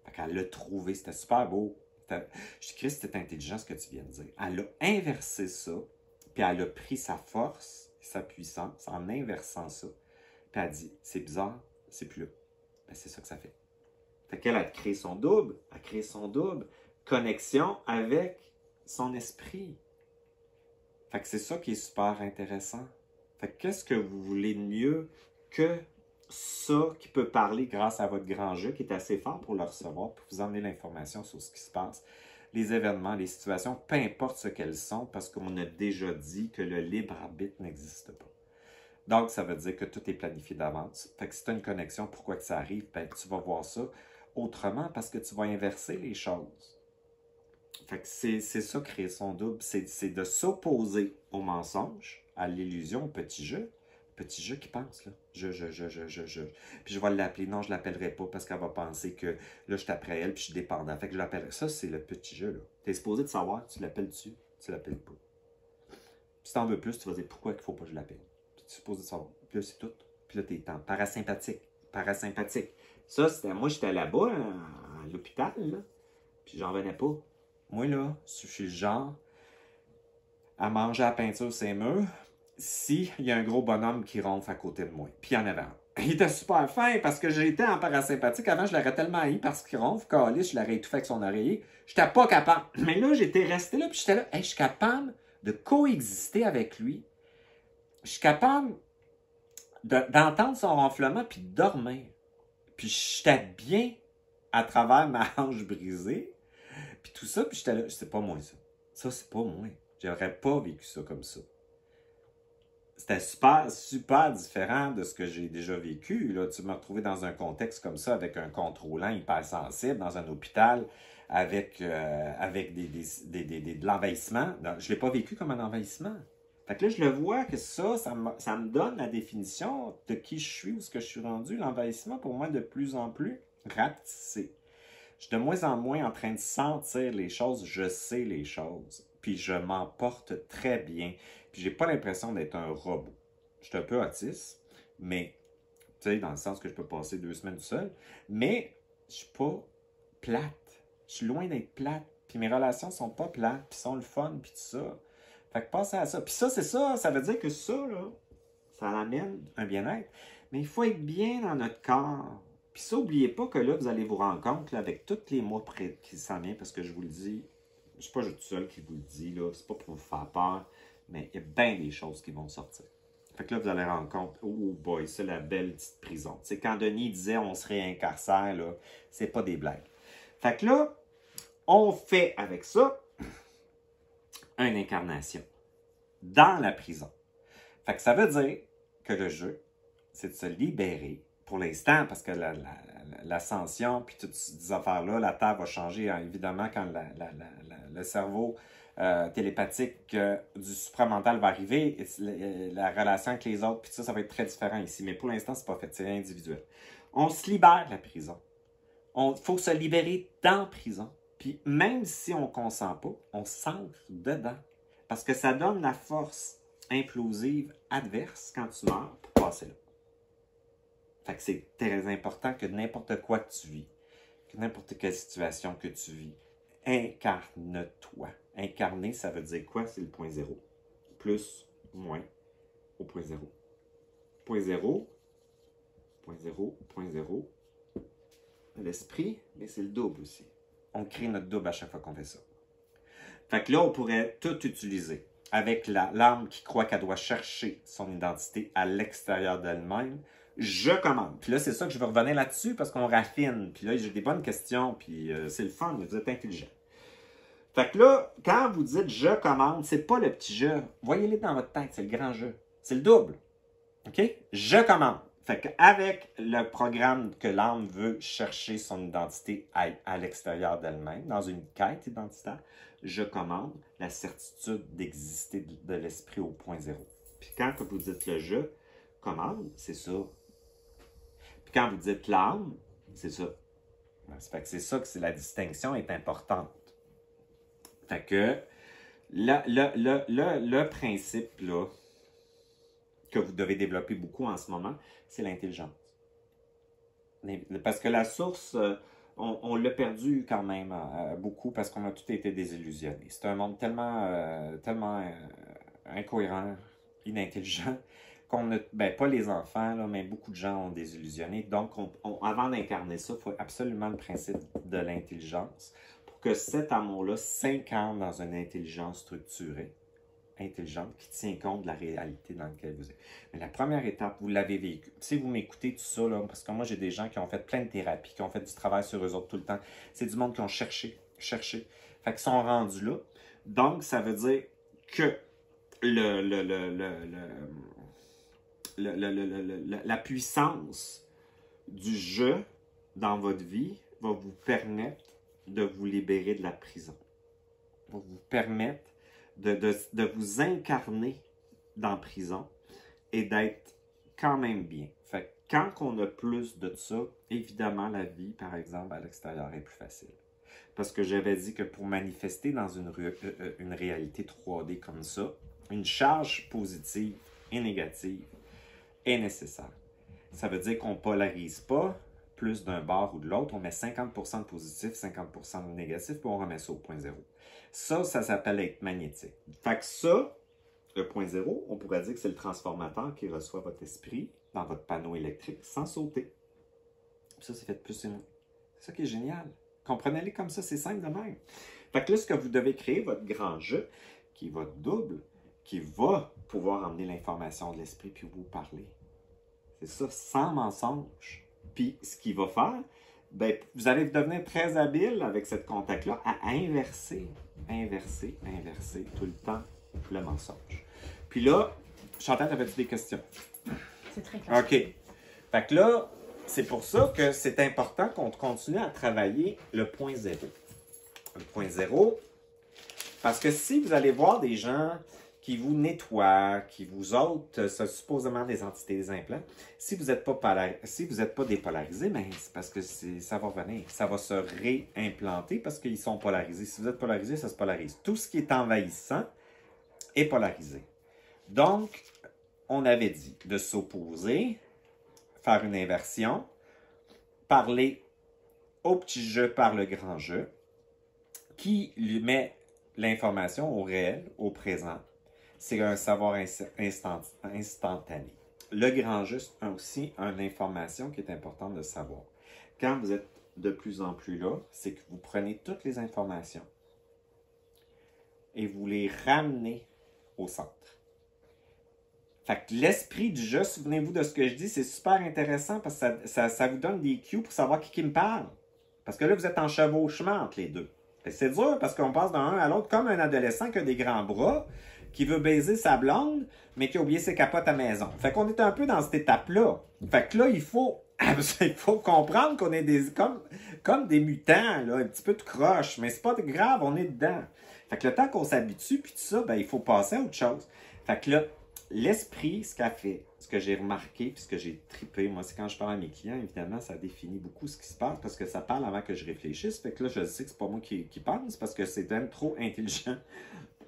Fait qu'elle l'a trouvé, c'était super beau. Je dis, Christ, c'était intelligent ce que tu viens de dire. Elle a inversé ça, puis elle a pris sa force, sa puissance en inversant ça. Puis elle a dit, c'est bizarre, c'est plus là. Ben, c'est ça que ça fait. Fait qu'elle a créé son double, connexion avec son esprit. Fait que c'est ça qui est super intéressant. Fait que qu'est-ce que vous voulez de mieux que ça qui peut parler grâce à votre grand jeu qui est assez fort pour le recevoir, pour vous emmener l'information sur ce qui se passe, les événements, les situations, peu importe ce qu'elles sont, parce qu'on a déjà dit que le libre arbitre n'existe pas. Donc, ça veut dire que tout est planifié d'avance. Fait que si tu as une connexion, pourquoi que ça arrive, ben, tu vas voir ça autrement parce que tu vas inverser les choses. Fait que c'est ça, créer son double, c'est de s'opposer au mensonge, à l'illusion, au petit jeu qui pense, là. Puis je vais l'appeler. Non, je ne l'appellerai pas parce qu'elle va penser que là, je suis après elle puis je suis dépendant. Fait que je l'appellerai. Ça, c'est le petit jeu, là. Tu es supposé de savoir, tu l'appelles-tu, tu l'appelles pas. Si tu en veux plus, tu vas dire pourquoi il ne faut pas que je l'appelle. Tu es supposé de savoir. Puis là, c'est tout. Puis là, tu es en parasympathique. Ça, c'était moi, j'étais là-bas, à l'hôpital, là. Puis j'en revenais pas. Moi, là, je suis le genre à manger à la peinture ses murs. S'il y a un gros bonhomme qui ronfle à côté de moi. Puis il y en avait un. Il était super fin parce que j'étais en parasympathique. Avant, je l'aurais tellement haï parce qu'il ronfle. Calice, je l'aurais étouffé avec son oreiller. J'étais pas capable. Mais là, j'étais resté là. Puis j'étais là. Hey, je suis capable de coexister avec lui. Je suis capable d'entendre son ronflement puis de dormir. Puis j'étais bien à travers ma hanche brisée. Puis tout ça. Puis j'étais là. C'est pas moi, ça. Ça, c'est pas moi. J'aurais pas vécu ça comme ça. C'était super, super différent de ce que j'ai déjà vécu. Là. Tu m'as retrouvé dans un contexte comme ça, avec un contrôlant hypersensible, dans un hôpital, avec de l'envahissement. Je ne l'ai pas vécu comme un envahissement. Fait que là, je le vois que ça me donne la définition de qui je suis, où ce que je suis rendu. L'envahissement, pour moi, de plus en plus rapetissé. Je suis de moins en moins en train de sentir les choses, je sais les choses. Puis je m'en porte très bien. Puis j'ai pas l'impression d'être un robot. Je suis un peu autiste, mais, tu sais, dans le sens que je peux passer 2 semaines tout seul. Mais je suis pas plate. Je suis loin d'être plate. Puis mes relations sont pas plates, puis sont le fun, puis tout ça. Fait que pensez à ça. Puis ça, c'est ça. Ça veut dire que ça, là, ça amène un bien-être. Mais il faut être bien dans notre corps. Puis ça, n'oubliez pas que là, vous allez vous rendre compte, là, avec tous les mois qui s'en viennent, parce que je vous le dis, je ne suis pas juste seul qui vous le dis, là, c'est pas pour vous faire peur, mais il y a bien des choses qui vont sortir. Fait que là, vous allez rendre compte, oh boy, c'est la belle petite prison. Tu sais, quand Denis disait on se réincarcère, là, c'est pas des blagues. Fait que là, on fait avec ça une incarnation dans la prison. Fait que ça veut dire que le jeu, c'est de se libérer pour l'instant, parce que l'ascension, puis toutes ces affaires-là, la Terre va changer, hein, évidemment, quand le cerveau télépathique du supramental va arriver, la relation avec les autres, puis ça va être très différent ici. Mais pour l'instant, c'est pas fait, c'est individuel. On se libère de la prison. Il faut se libérer dans la prison. Puis même si on ne consent pas, on s'ancre dedans. Parce que ça donne la force implosive adverse quand tu meurs pour passer là. Fait que c'est très important que n'importe quoi que tu vis, que n'importe quelle situation que tu vis, incarne-toi. Incarner, ça veut dire quoi? C'est le point zéro. Plus, moins, au point zéro. Point zéro, point zéro, point zéro. L'esprit, mais c'est le double aussi. On crée notre double à chaque fois qu'on fait ça. Fait que là, on pourrait tout utiliser avec l'âme qui croit qu'elle doit chercher son identité à l'extérieur d'elle-même. Je commande. Puis là, c'est ça que je veux revenir là-dessus parce qu'on raffine. Puis là, j'ai des bonnes questions. Puis c'est le fun, vous êtes intelligent. Fait que là, quand vous dites je commande, c'est pas le petit jeu. Voyez-le dans votre tête, c'est le grand jeu. C'est le double. OK? Je commande. Fait qu'avec le programme que l'âme veut chercher son identité à l'extérieur d'elle-même, dans une quête identitaire, je commande la certitude d'exister de l'esprit au point zéro. Puis quand vous dites le je commande, c'est ça. Puis quand vous dites l'âme, c'est ça. Fait que c'est ça que la distinction est importante. Fait que le principe là, que vous devez développer beaucoup en ce moment, c'est l'intelligence. Parce que la source, on l'a perdu quand même beaucoup parce qu'on a tout été désillusionné. C'est un monde tellement incohérent, inintelligent, qu'on a, pas les enfants, là, mais beaucoup de gens ont désillusionné. Donc, avant d'incarner ça, il faut absolument le principe de l'intelligence pour que cet amour-là s'incarne dans une intelligence structurée, intelligente, qui tient compte de la réalité dans laquelle vous êtes. Mais la première étape, vous l'avez vécu. Si vous m'écoutez tout ça, là, parce que moi, j'ai des gens qui ont fait plein de thérapies, qui ont fait du travail sur eux autres tout le temps. C'est du monde qui ont cherché. Fait qu'ils sont rendus là. Donc, ça veut dire que la puissance du jeu dans votre vie va vous permettre de vous libérer de la prison. Va vous permettre de vous incarner dans la prison et d'être quand même bien. Fait que quand on a plus de ça, évidemment, la vie, par exemple, à l'extérieur est plus facile. Parce que j'avais dit que pour manifester dans une réalité 3D comme ça, une charge positive et négative est nécessaire. Ça veut dire qu'on ne polarise pas plus d'un bord ou de l'autre. On met 50% de positif, 50% de négatif, puis on remet ça au point zéro. Ça s'appelle être magnétique. Fait que ça, le point zéro, on pourrait dire que c'est le transformateur qui reçoit votre esprit dans votre panneau électrique sans sauter. Puis ça, c'est fait plus simple. C'est ça qui est génial. Comprenez-les comme ça, c'est simple de même. Fait que là, ce que vous devez créer, votre grand jeu, qui est votre double, qui va pouvoir emmener l'information de l'esprit puis vous parler. C'est ça, sans mensonge. Puis ce qu'il va faire, vous allez devenir très habile avec cette contact-là à inverser tout le temps le mensonge. Puis là, Chantal, t'avais-tu des questions? C'est très clair. OK. Fait que là, c'est pour ça que c'est important qu'on continue à travailler le point zéro. Le point zéro, parce que si vous allez voir des gens qui vous nettoie, qui vous ôte, c'est supposément des entités des implants. Si vous n'êtes pas dépolarisé, ben, c'est parce que ça va revenir. Ça va se réimplanter parce qu'ils sont polarisés. Si vous êtes polarisé, ça se polarise. Tout ce qui est envahissant est polarisé. Donc, on avait dit de s'opposer, faire une inversion, parler au petit jeu par le grand jeu, qui lui met l'information au réel, au présent. C'est un savoir instantané. Le grand jeu, c'est aussi une information qui est importante de savoir. Quand vous êtes de plus en plus là, c'est que vous prenez toutes les informations et vous les ramenez au centre. Fait que l'esprit du jeu, souvenez-vous de ce que je dis, c'est super intéressant parce que ça vous donne des cues pour savoir qui me parle. Parce que là, vous êtes en chevauchement entre les deux. C'est dur parce qu'on passe d'un à l'autre comme un adolescent qui a des grands bras, qui veut baiser sa blonde, mais qui a oublié ses capotes à la maison. Fait qu'on est un peu dans cette étape-là. Fait que là, il faut comprendre qu'on est comme des mutants, là, un petit peu de croche, mais c'est pas grave, on est dedans. Fait que le temps qu'on s'habitue, puis tout ça, ben, il faut passer à autre chose. Fait que là, l'esprit, ce qu'a fait, ce que j'ai remarqué, puis ce que j'ai trippé, moi, c'est quand je parle à mes clients, évidemment, ça définit beaucoup ce qui se passe, parce que ça parle avant que je réfléchisse. Fait que là, je sais que c'est pas moi qui pense, parce que c'est même trop intelligent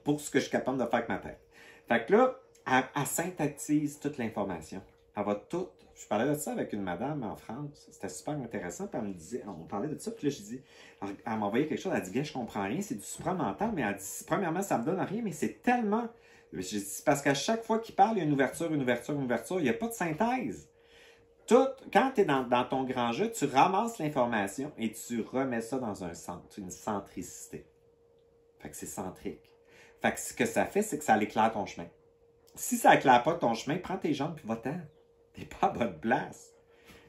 pour ce que je suis capable de faire avec ma tête. Fait que là, elle synthétise toute l'information. Elle va tout. Je parlais de ça avec une madame en France. C'était super intéressant. Puis elle me disait, on parlait de ça. Puis là, je dis, elle m'a envoyé quelque chose. Elle dit, gars, je comprends rien. C'est du supramental. Mais elle dit, premièrement, ça me donne rien. Mais c'est tellement. Je dis, c'est parce qu'à chaque fois qu'il parle, il y a une ouverture. Il n'y a pas de synthèse. Quand tu es dans ton grand jeu, tu ramasses l'information et tu remets ça dans un centre, une centricité. Fait que c'est centrique. Fait que ce que ça fait, c'est que ça éclaire ton chemin. Si ça éclaire pas ton chemin, prends tes jambes et va-t'en. T'es pas à bonne place.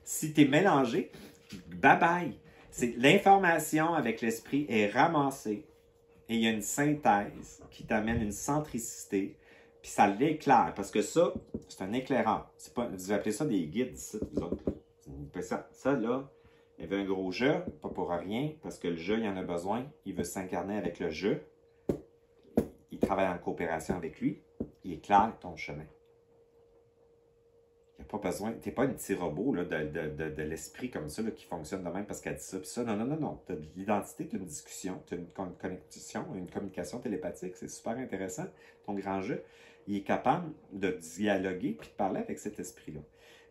Si t'es mélangé, bye-bye. L'information avec l'esprit est ramassée et il y a une synthèse qui t'amène une centricité, puis ça l'éclaire. Parce que ça, c'est un éclaireur. Vous appelez ça des guides ici, vous autres. Ça, là, il y avait un gros jeu, pas pour rien, parce que le jeu, il en a besoin. Il veut s'incarner avec le jeu. Il travaille en coopération avec lui. Il éclaire ton chemin. Il n'y a pas besoin. Tu n'es pas un petit robot là, de l'esprit comme ça là, qui fonctionne de même parce qu'elle dit ça. Puis ça, non. Tu as de l'identité, tu as une discussion, tu as une connexion, une communication télépathique. C'est super intéressant. Ton grand jeu, il est capable de dialoguer puis de parler avec cet esprit-là.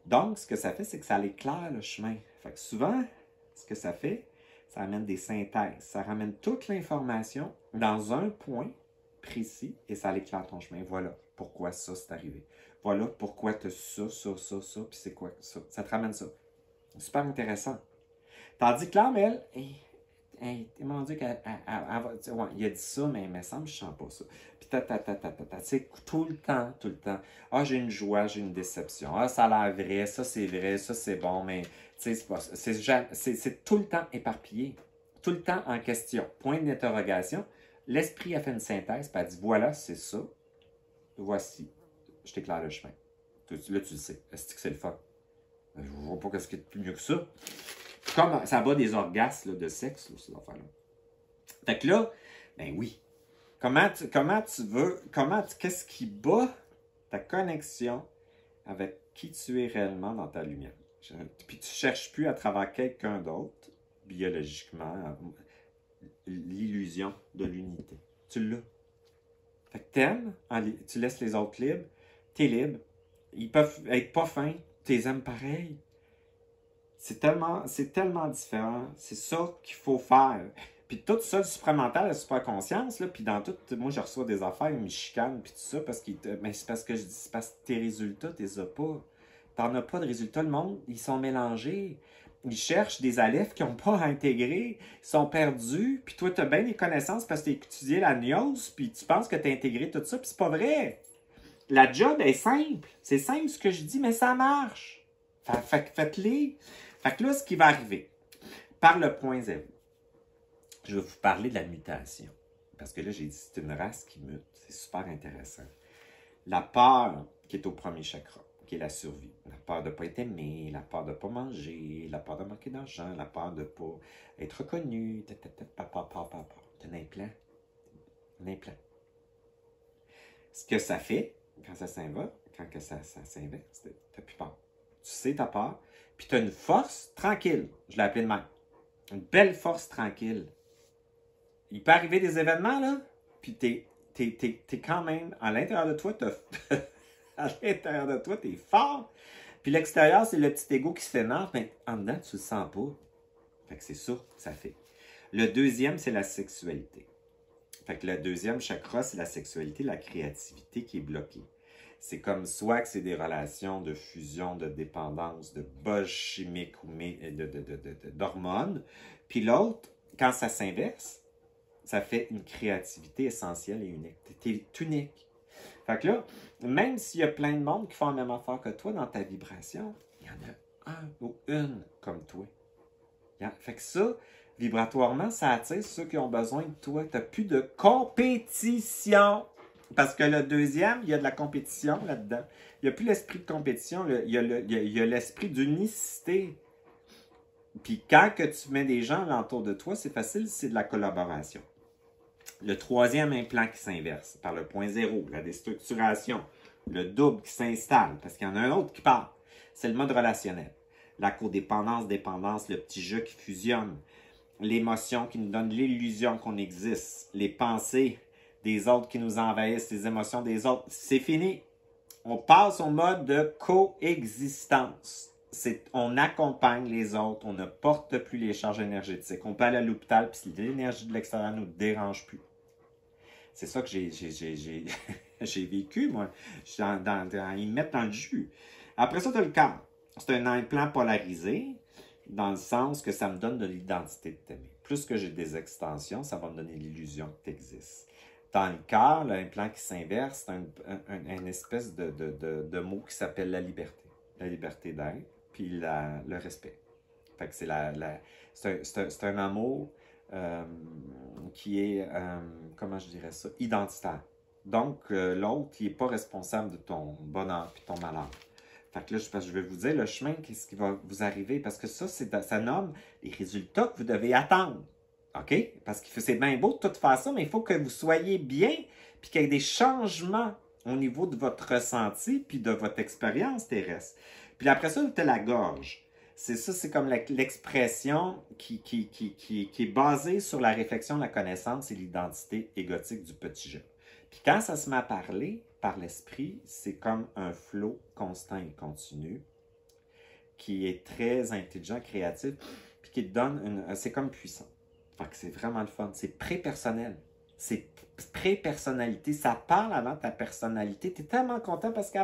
Donc, ce que ça fait, c'est que ça éclaire le chemin. Fait que souvent, ce que ça fait, ça amène des synthèses. Ça ramène toute l'information dans un point précis et ça éclaire ton chemin. Voilà pourquoi ça c'est arrivé. Voilà pourquoi tu as ça, puis c'est quoi ça. Ça te ramène ça. Super intéressant. Tandis que là, mais elle m'a dit qu'elle ouais, il a dit ça, mais il me semble que je ne sens pas ça. Puis tu sais, tout le temps. Ah, j'ai une joie, j'ai une déception. Ah, ça a l'air vrai, ça c'est bon, mais tu sais, c'est tout le temps éparpillé. Tout le temps en question. Point d'interrogation. L'esprit a fait une synthèse, puis elle dit voilà, c'est ça. Voici. Je t'éclaire le chemin. Là, tu le sais. Est-ce que c'est le fun? Je ne vois pas ce qu'il y a de plus mieux que ça. Comme ça bat des orgasmes là, de sexe, là, ces affaires-là. Fait que là, ben oui. Qu'est-ce qui bat ta connexion avec qui tu es réellement dans ta lumière? Puis tu ne cherches plus à travers quelqu'un d'autre, biologiquement, l'illusion de l'unité. Tu l'as. Fait que t'aimes, tu laisses les autres libres, t'es libre. Ils peuvent être pas fins, tu les aimes pareil. C'est tellement différent. C'est ça qu'il faut faire. Puis tout ça, le supramental, la superconscience, là, puis dans tout, moi je reçois des affaires, ils me chicanent, puis tout ça, mais c'est parce que je dis, c'est parce que tes résultats, tu les as pas. T'en as pas de résultats. Le monde, ils sont mélangés. Ils cherchent des alephes qu'ils n'ont pas à intégrer. Ils sont perdus. Puis toi, tu as bien des connaissances parce que tu as étudié la gnose, puis tu penses que tu as intégré tout ça, puis c'est pas vrai. La job est simple. C'est simple ce que je dis, mais ça marche. Faites-les. Fait que là, ce qui va arriver, par le point zéro, je vais vous parler de la mutation. Parce que là, j'ai dit c'est une race qui mute. C'est super intéressant. La peur qui est au premier chakra, qui est la survie. La peur de ne pas être aimé, la peur de ne pas manger, la peur de manquer d'argent, la peur de ne pas être reconnu. T'as un implant. Un implant. ce que ça fait quand ça s'invoque, quand que ça s'inverse, t'as plus peur. Tu sais ta peur, puis tu as une force tranquille. Je l'ai appelé de même. Une belle force tranquille. Il peut arriver des événements, là, puis t'es quand même, à l'intérieur de toi, à l'intérieur de toi, t'es fort. Puis l'extérieur, c'est le petit ego qui se fait mal, mais en dedans, tu le sens pas. Fait que c'est ça que ça fait. Le deuxième, c'est la sexualité. Fait que le deuxième chakra, c'est la sexualité, la créativité qui est bloquée. C'est comme soit que c'est des relations de fusion, de dépendance, de buzz chimique ou d'hormones. Puis l'autre, quand ça s'inverse, ça fait une créativité essentielle et unique. T'es unique. Fait que là, même s'il y a plein de monde qui font la même affaire que toi dans ta vibration, il y en a un ou une comme toi. Fait que ça, vibratoirement, ça attire ceux qui ont besoin de toi. Tu n'as plus de compétition. Parce que le deuxième, il y a de la compétition là-dedans. Il n'y a plus l'esprit de compétition, il y a l'esprit d'unicité. Puis quand que tu mets des gens alentour de toi, c'est facile, c'est de la collaboration. Le troisième implant qui s'inverse par le point zéro, la déstructuration, le double qui s'installe, parce qu'il y en a un autre qui part, c'est le mode relationnel. La codépendance, dépendance, le petit jeu qui fusionne, l'émotion qui nous donne l'illusion qu'on existe, les pensées des autres qui nous envahissent, les émotions des autres, c'est fini. On passe au mode de coexistence. On accompagne les autres, on ne porte plus les charges énergétiques. On peut aller à l'hôpital, puis l'énergie de l'extérieur ne nous dérange plus. C'est ça que j'ai vécu, moi. Ils me mettent dans le jus. Après ça, tu as le cœur. C'est un implant polarisé, dans le sens que ça me donne de l'identité de t'aimer. Plus que j'ai des extensions, ça va me donner l'illusion que tu existes. Dans le cœur, l'implant qui s'inverse, c'est une espèce de mot qui s'appelle la liberté. La liberté d'être, puis le respect. Fait que c'est un amour qui est, comment je dirais ça, identitaire. Donc, l'autre, il n'est pas responsable de ton bonheur puis ton malheur. Fait que là, je vais vous dire le chemin, qu'est-ce qui va vous arriver, parce que ça nomme les résultats que vous devez attendre. OK? Parce que c'est bien beau de tout faire ça, mais il faut que vous soyez bien, puis qu'il y ait des changements au niveau de votre ressenti, puis de votre expérience terrestre. Puis après ça, tu as la gorge. C'est comme l'expression qui est basée sur la réflexion, la connaissance et l'identité égotique du petit je. Puis quand ça se met à parler par l'esprit, c'est comme un flot constant et continu qui est très intelligent, créatif, puis qui te donne c'est comme puissant. Fait que c'est vraiment le fun. C'est pré-personnel. C'est pré-personnalité. Ça parle avant ta personnalité. Tu es tellement content parce que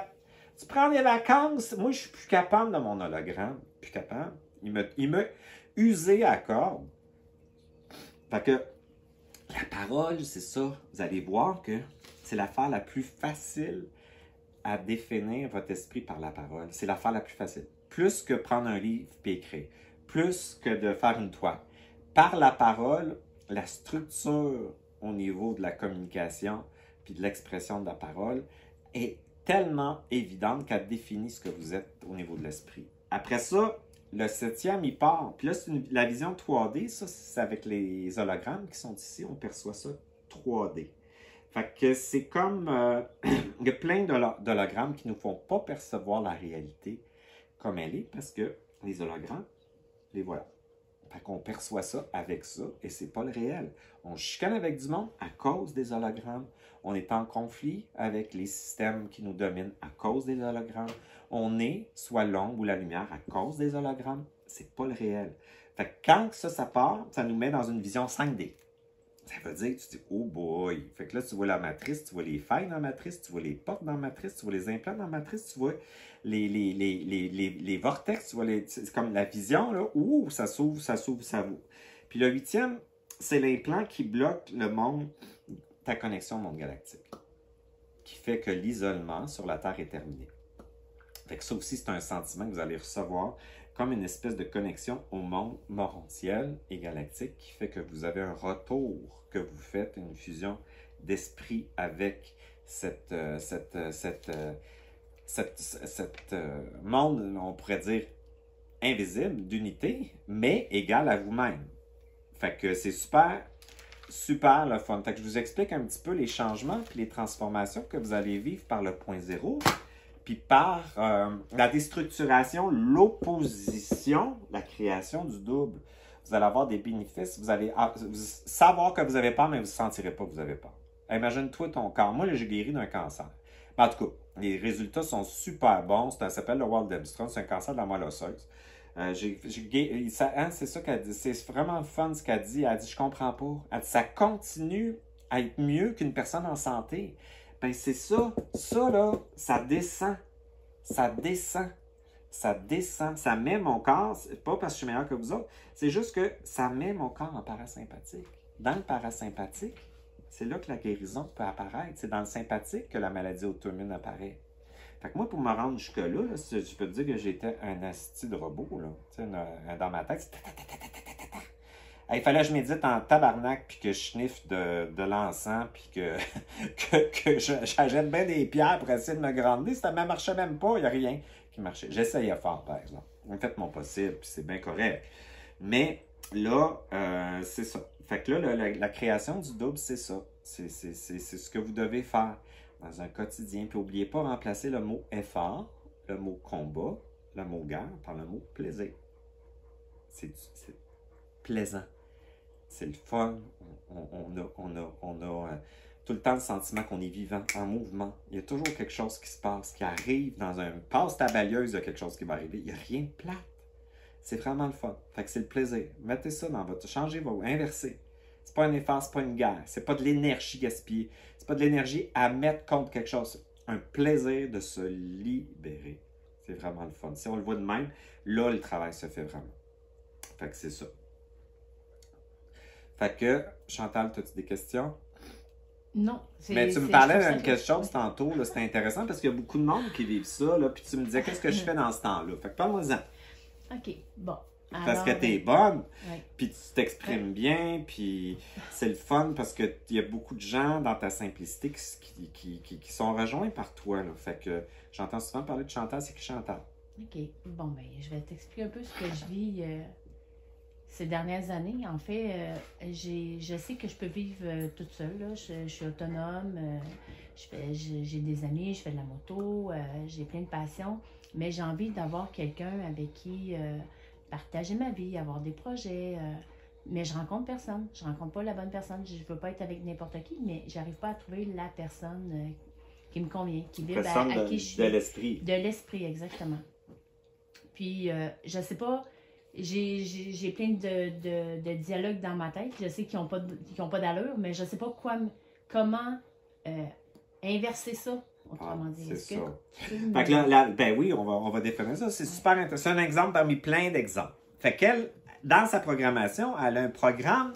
tu prends des vacances. Moi, je suis plus capable de mon hologramme. Plus capable. Il m'a usé à corde. Fait que la parole, c'est ça. Vous allez voir que c'est l'affaire la plus facile à définir votre esprit par la parole. C'est l'affaire la plus facile. Plus que prendre un livre et écrire. Plus que de faire une toile. Par la parole, la structure au niveau de la communication puis de l'expression de la parole est tellement évidente qu'elle définit ce que vous êtes au niveau de l'esprit. Après ça, le septième, il part. Puis là, c'est la vision 3D. Ça, c'est avec les hologrammes qui sont ici. On perçoit ça 3D. Fait que c'est comme... il y a plein d'hologrammes qui ne nous font pas percevoir la réalité comme elle est parce que les hologrammes, les voilà. Fait qu'on perçoit ça avec ça et c'est pas le réel. On chicane avec du monde à cause des hologrammes. On est en conflit avec les systèmes qui nous dominent à cause des hologrammes. On est soit l'ombre ou la lumière à cause des hologrammes. C'est pas le réel. Fait que quand ça part, ça nous met dans une vision 5D. Ça veut dire que tu dis, oh boy. Fait que là, tu vois la matrice, tu vois les failles dans la matrice, tu vois les portes dans la matrice, tu vois les implants dans la matrice, tu vois les vortex, tu vois c'est comme la vision, là, ouh, ça s'ouvre, ça s'ouvre, ça ouvre. Puis le huitième, c'est l'implant qui bloque le monde, ta connexion au monde galactique, qui fait que l'isolement sur la Terre est terminé. Fait que ça aussi, c'est un sentiment que vous allez recevoir comme une espèce de connexion au monde morontiel et galactique qui fait que vous avez un retour, que vous faites une fusion d'esprit avec cette monde, on pourrait dire, invisible, d'unité, mais égal à vous-même. Fait que c'est super super le fun. Fait que je vous explique un petit peu les changements et les transformations que vous allez vivre par le point zéro, puis par la déstructuration, l'opposition, la création du double. Vous allez avoir des bénéfices, vous allez savoir que vous avez peur, mais vous ne sentirez pas que vous avez peur. Imagine-toi ton corps. Moi, j'ai guéri d'un cancer. Mais en tout cas, les résultats sont super bons. Ça s'appelle le Waldenström, c'est un cancer de la moelle osseuse. C'est ça qu'elle dit. C'est vraiment fun ce qu'elle dit. Elle dit, je comprends pas. Elle dit, ça continue à être mieux qu'une personne en santé. Ben, c'est ça. Ça, là, ça descend. Ça descend. Ça descend. Ça met mon corps, c'est pas parce que je suis meilleur que vous autres, c'est juste que ça met mon corps en parasympathique. Dans le parasympathique, c'est là que la guérison peut apparaître. C'est dans le sympathique que la maladie auto-immune apparaît. Fait que moi, pour me rendre jusque-là, je peux te dire que j'étais un asti de robot. Là. Dans ma tête, il fallait que je médite en tabarnak, puis que je sniffe de l'encens, puis que j'achète bien des pierres pour essayer de me grandir. Ça ne marchait même pas, il n'y a rien qui marchait. J'essayais fort, par exemple. J'ai fait mon possible, puis c'est bien correct. Mais là, c'est ça. Fait que là, la création du double, c'est ça. C'est ce que vous devez faire dans un quotidien. Puis n'oubliez pas de remplacer le mot effort, le mot combat, le mot guerre par le mot plaisir. C'est plaisant. C'est le fun. On a tout le temps le sentiment qu'on est vivant, en mouvement. Il y a toujours quelque chose qui se passe, qui arrive dans un... Passe ta balayeuse, il y a quelque chose qui va arriver. Il n'y a rien de plate. C'est vraiment le fun. Fait que c'est le plaisir. Mettez ça dans votre... Changez vos... Inversez. C'est pas un effort, c'est pas une guerre. C'est pas de l'énergie gaspillée. C'est pas de l'énergie à mettre contre quelque chose. Un plaisir de se libérer. C'est vraiment le fun. Si on le voit de même, là, le travail se fait vraiment. Fait que c'est ça. Fait que, Chantal, as-tu des questions? Non. Mais tu me parlais de quelque chose tantôt, c'était intéressant parce qu'il y a beaucoup de monde qui vivent ça, là, puis tu me disais qu'est-ce que je fais dans ce temps-là. Fait que parle-moi-en. OK, bon. Parce que t'es bonne, ouais. Puis tu t'exprimes bien, puis c'est le fun parce qu'il y a beaucoup de gens dans ta simplicité qui sont rejoints par toi, là. Fait que j'entends souvent parler de Chantal, c'est qui Chantal? OK, bon, ben, je vais t'expliquer un peu ce que je vis ces dernières années. En fait, je sais que je peux vivre toute seule, là. Je suis autonome, j'ai des amis, je fais de la moto, j'ai plein de passions, mais j'ai envie d'avoir quelqu'un avec qui partager ma vie, avoir des projets, mais je rencontre personne. Je rencontre pas la bonne personne. Je veux pas être avec n'importe qui, mais j'arrive pas à trouver la personne qui me convient, qui vibre à qui je suis. De l'esprit. De l'esprit, exactement. Puis, je sais pas, j'ai plein de dialogues dans ma tête. Je sais qu'ils n'ont pas d'allure, mais je sais pas comment inverser ça, autrement dit. C'est ça. Fait que là, ben oui, on va définir ça. C'est super intéressant. C'est un exemple parmi plein d'exemples. Fait qu'elle, dans sa programmation, elle a un programme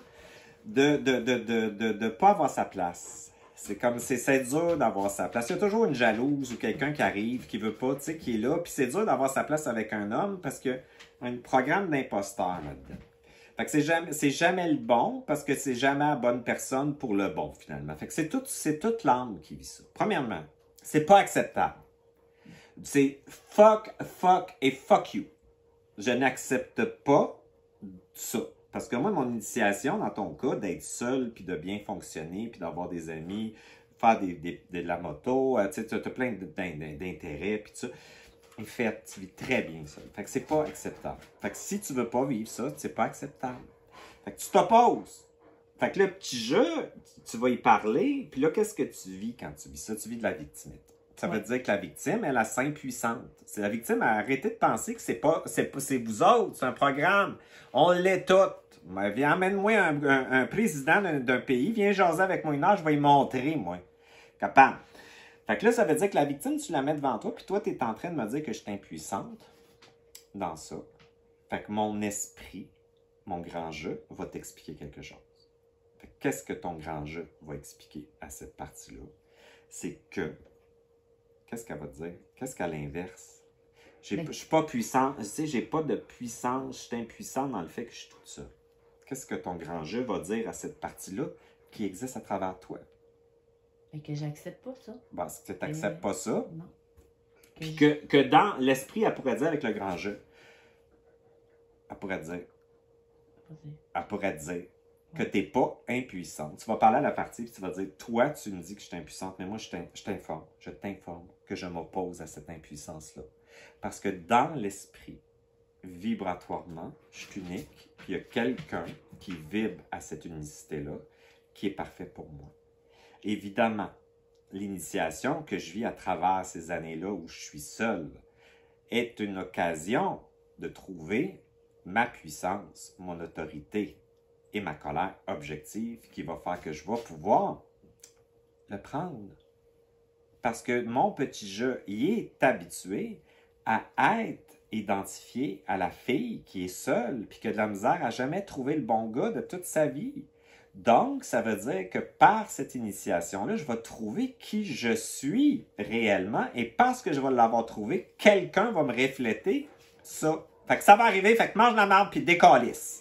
de pas avoir sa place. C'est dur d'avoir sa place. Il y a toujours une jalouse ou quelqu'un qui arrive, qui veut pas, tu sais, qui est là. Puis c'est dur d'avoir sa place avec un homme parce qu'il y a un programme d'imposteur là-dedans. Fait que c'est jamais le bon parce que c'est jamais la bonne personne pour le bon, finalement. Fait que c'est toute l'âme qui vit ça. Premièrement, c'est pas acceptable. C'est fuck et fuck you. Je n'accepte pas ça. Parce que moi, mon initiation, dans ton cas, d'être seul, puis de bien fonctionner, puis d'avoir des amis, faire de la moto, tu as plein d'intérêts, puis tout ça. En fait, tu vis très bien ça. Fait que c'est pas acceptable. Fait que si tu veux pas vivre ça, c'est pas acceptable. Fait que tu t'opposes. Fait que le petit jeu, tu vas y parler, puis là, qu'est-ce que tu vis quand tu vis ça? Tu vis de la victimité. Ça veut dire que la victime, elle a sainte puissante. C'est la victime a arrêté de penser que c'est vous autres, c'est un programme. On l'est toutes. Viens, emmène-moi un président d'un pays, viens jaser avec moi une heure, je vais y montrer, moi. Capable. Fait que là, ça veut dire que la victime, tu la mets devant toi, puis toi, tu es en train de me dire que je suis impuissante dans ça. Fait que mon esprit, mon grand jeu, va t'expliquer quelque chose. Fait que qu'est-ce que ton grand jeu va expliquer à cette partie-là? C'est que qu'est-ce qu'elle va te dire? Qu'est-ce qu'à l'inverse? Je suis pas puissante. Tu sais, j'ai pas de puissance. Je suis impuissante dans le fait que je suis toute seule. Qu'est-ce que ton grand jeu va dire à cette partie-là qui existe à travers toi? Et que j'accepte pas ça. Parce que tu n'acceptes pas ça. Non. Puis que dans l'esprit, elle pourrait dire avec le grand jeu. Elle pourrait dire. que tu n'es pas impuissante. Tu vas parler à la partie et tu vas dire, toi, tu me dis que je suis impuissante, mais moi, je t'informe que je m'oppose à cette impuissance-là. Parce que dans l'esprit, vibratoirement, je suis unique, puis il y a quelqu'un qui vibre à cette unicité-là, qui est parfait pour moi. Évidemment, l'initiation que je vis à travers ces années-là où je suis seul est une occasion de trouver ma puissance, mon autorité et ma colère objective qui va faire que je vais pouvoir le prendre. Parce que mon petit jeu, il est habitué à être identifié à la fille qui est seule puis qui a de la misère à jamais trouver le bon gars de toute sa vie. Donc, ça veut dire que par cette initiation-là, je vais trouver qui je suis réellement et parce que je vais l'avoir trouvé, quelqu'un va me refléter ça. Fait que ça va arriver, fait que mange la merde puis décalisse.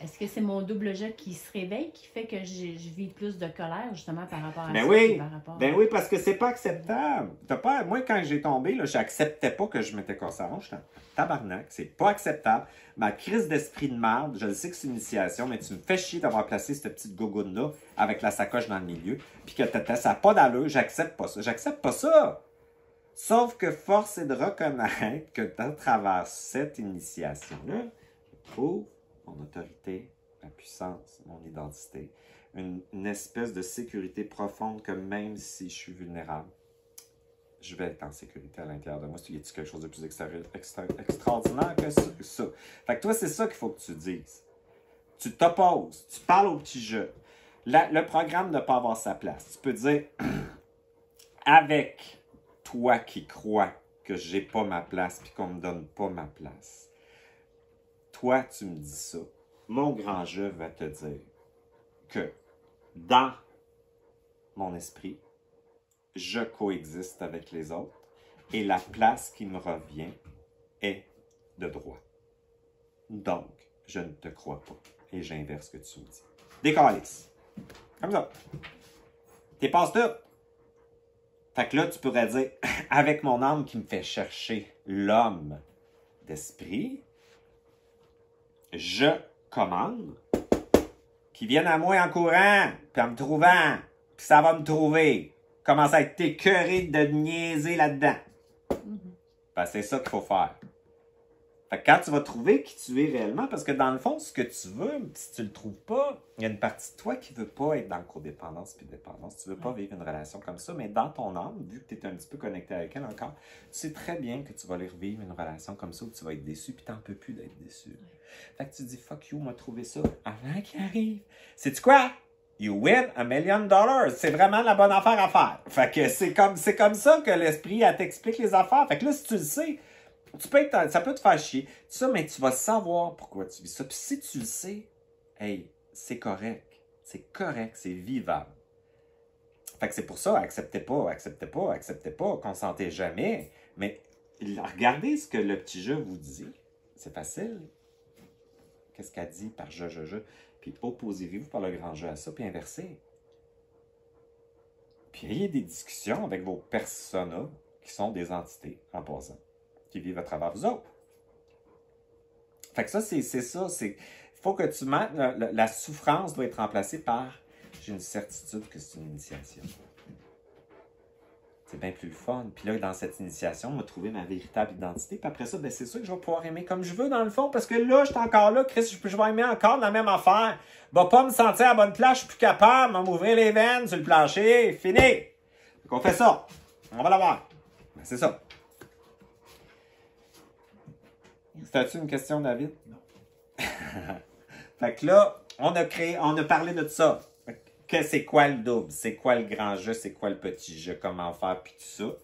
Est-ce que c'est mon double jeu qui se réveille qui fait que je vis plus de colère justement par rapport à Ben ça? oui, Par rapport ben oui, parce que c'est pas acceptable. Moi, quand j'ai tombé, là, j'acceptais pas que je m'étais cassé la hanche. J'étais en tabarnak, c'est pas acceptable. Ma crise d'esprit de merde, je le sais que c'est une initiation, mais tu me fais chier d'avoir placé cette petite gogoune-là avec la sacoche dans le milieu, puis que ça n'a pas d'allure, j'accepte pas ça. J'accepte pas ça! Sauf que force est de reconnaître que à travers cette initiation-là, je trouve mon autorité, ma puissance, mon identité, une espèce de sécurité profonde que même si je suis vulnérable, je vais être en sécurité à l'intérieur de moi. Y a-t-il quelque chose de plus extraordinaire que ça? Fait que toi, c'est ça qu'il faut que tu dises. Tu t'opposes, tu parles au petit jeu. Le programme ne pas avoir sa place. Tu peux dire, avec toi qui crois que j'ai pas ma place puis qu'on me donne pas ma place, toi, tu me dis ça. Mon grand jeu va te dire que dans mon esprit, je coexiste avec les autres et la place qui me revient est de droit. Donc, je ne te crois pas et j'inverse ce que tu me dis. Décalisse. Comme ça. T'es passe tout. Fait que là, tu pourrais dire, avec mon âme qui me fait chercher l'homme d'esprit, je commande qu'ils viennent à moi en courant, puis en me trouvant, puis ça va me trouver. Commence à être écœuré de niaiser là-dedans. Ben, c'est ça qu'il faut faire. Fait que quand tu vas trouver qui tu es réellement, parce que dans le fond, ce que tu veux, si tu le trouves pas, il y a une partie de toi qui veut pas être dans le codépendance puis dépendance. Tu veux pas vivre une relation comme ça, mais dans ton âme, vu que tu es un petit peu connecté avec elle encore, tu sais très bien que tu vas aller revivre une relation comme ça où tu vas être déçu puis t'en peux plus d'être déçu. Fait que tu dis, fuck you, m'a trouvé ça avant qu'il arrive. Sais-tu quoi? You win $1 million. C'est vraiment la bonne affaire à faire. Fait que c'est comme ça que l'esprit t'explique les affaires. Fait que là, si tu le sais, ça peut te faire chier. Ça, mais tu vas savoir pourquoi tu vis ça. Puis si tu le sais, hey, c'est correct. C'est correct, c'est vivable. Fait que c'est pour ça, acceptez pas, consentez jamais. Mais regardez ce que le petit jeu vous dit. C'est facile. Qu'est-ce qu'elle dit par je. Puis opposez-vous par le grand jeu à ça, puis inversez. Puis ayez des discussions avec vos personas qui sont des entités, en passant, qui vivent à travers vous autres. Fait que ça, c'est ça. Il faut que tu mettes... La souffrance doit être remplacée par « j'ai une certitude que c'est une initiation ». C'est bien plus le fun. Puis là, dans cette initiation, on va trouver ma véritable identité. Puis après ça, ben, c'est sûr que je vais pouvoir aimer comme je veux, dans le fond. Parce que là, je suis encore là. Chris, je vais aimer encore la même affaire. Va pas me sentir à bonne place. Je suis plus capable. On va m'ouvrir les veines sur le plancher. Fini. Donc, on fait ça. On va l'avoir. Ben, c'est ça. C'était-tu une question, David? Non. Fait que là, on a parlé de ça. Que c'est quoi le double, c'est quoi le grand jeu, c'est quoi le petit jeu, comment faire, puis tout ça.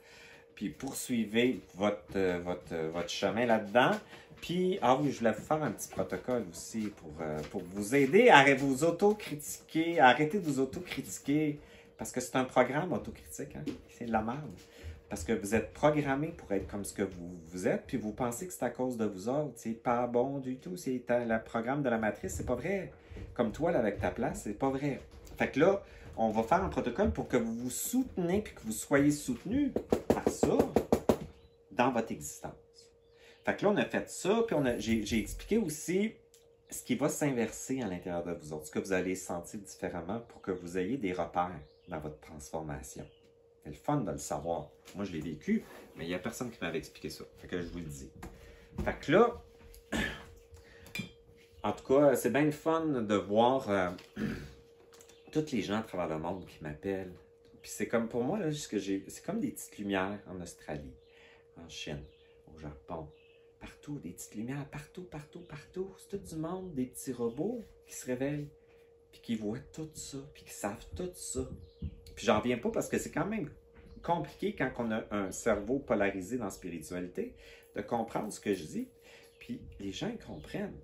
Puis poursuivez votre chemin là-dedans. Puis, ah oui, je voulais vous faire un petit protocole aussi pour vous aider à vous autocritiquer, à arrêter de vous autocritiquer. Parce que c'est un programme autocritique, hein? C'est de la merde. Parce que vous êtes programmé pour être comme ce que vous êtes, puis vous pensez que c'est à cause de vous autres. C'est pas bon du tout. C'est le programme de la matrice, c'est pas vrai. Comme toi, là, avec ta place, c'est pas vrai. Fait que là, on va faire un protocole pour que vous vous soutenez puis que vous soyez soutenu par ça dans votre existence. Fait que là, on a fait ça, puis j'ai expliqué aussi ce qui va s'inverser à l'intérieur de vous autres, ce que vous allez sentir différemment pour que vous ayez des repères dans votre transformation. C'est le fun de le savoir. Moi, je l'ai vécu, mais il n'y a personne qui m'avait expliqué ça. Fait que je vous le dis. Fait que là, en tout cas, c'est bien le fun de voir tous les gens à travers le monde qui m'appellent. Puis c'est comme pour moi, là, c'est comme des petites lumières en Australie, en Chine, au Japon. Partout, des petites lumières, partout, partout, partout. C'est tout du monde, des petits robots qui se réveillent, puis qui voient tout ça, puis qui savent tout ça. Puis j'en reviens pas parce que c'est quand même compliqué quand on a un cerveau polarisé dans la spiritualité de comprendre ce que je dis. Puis les gens ils comprennent.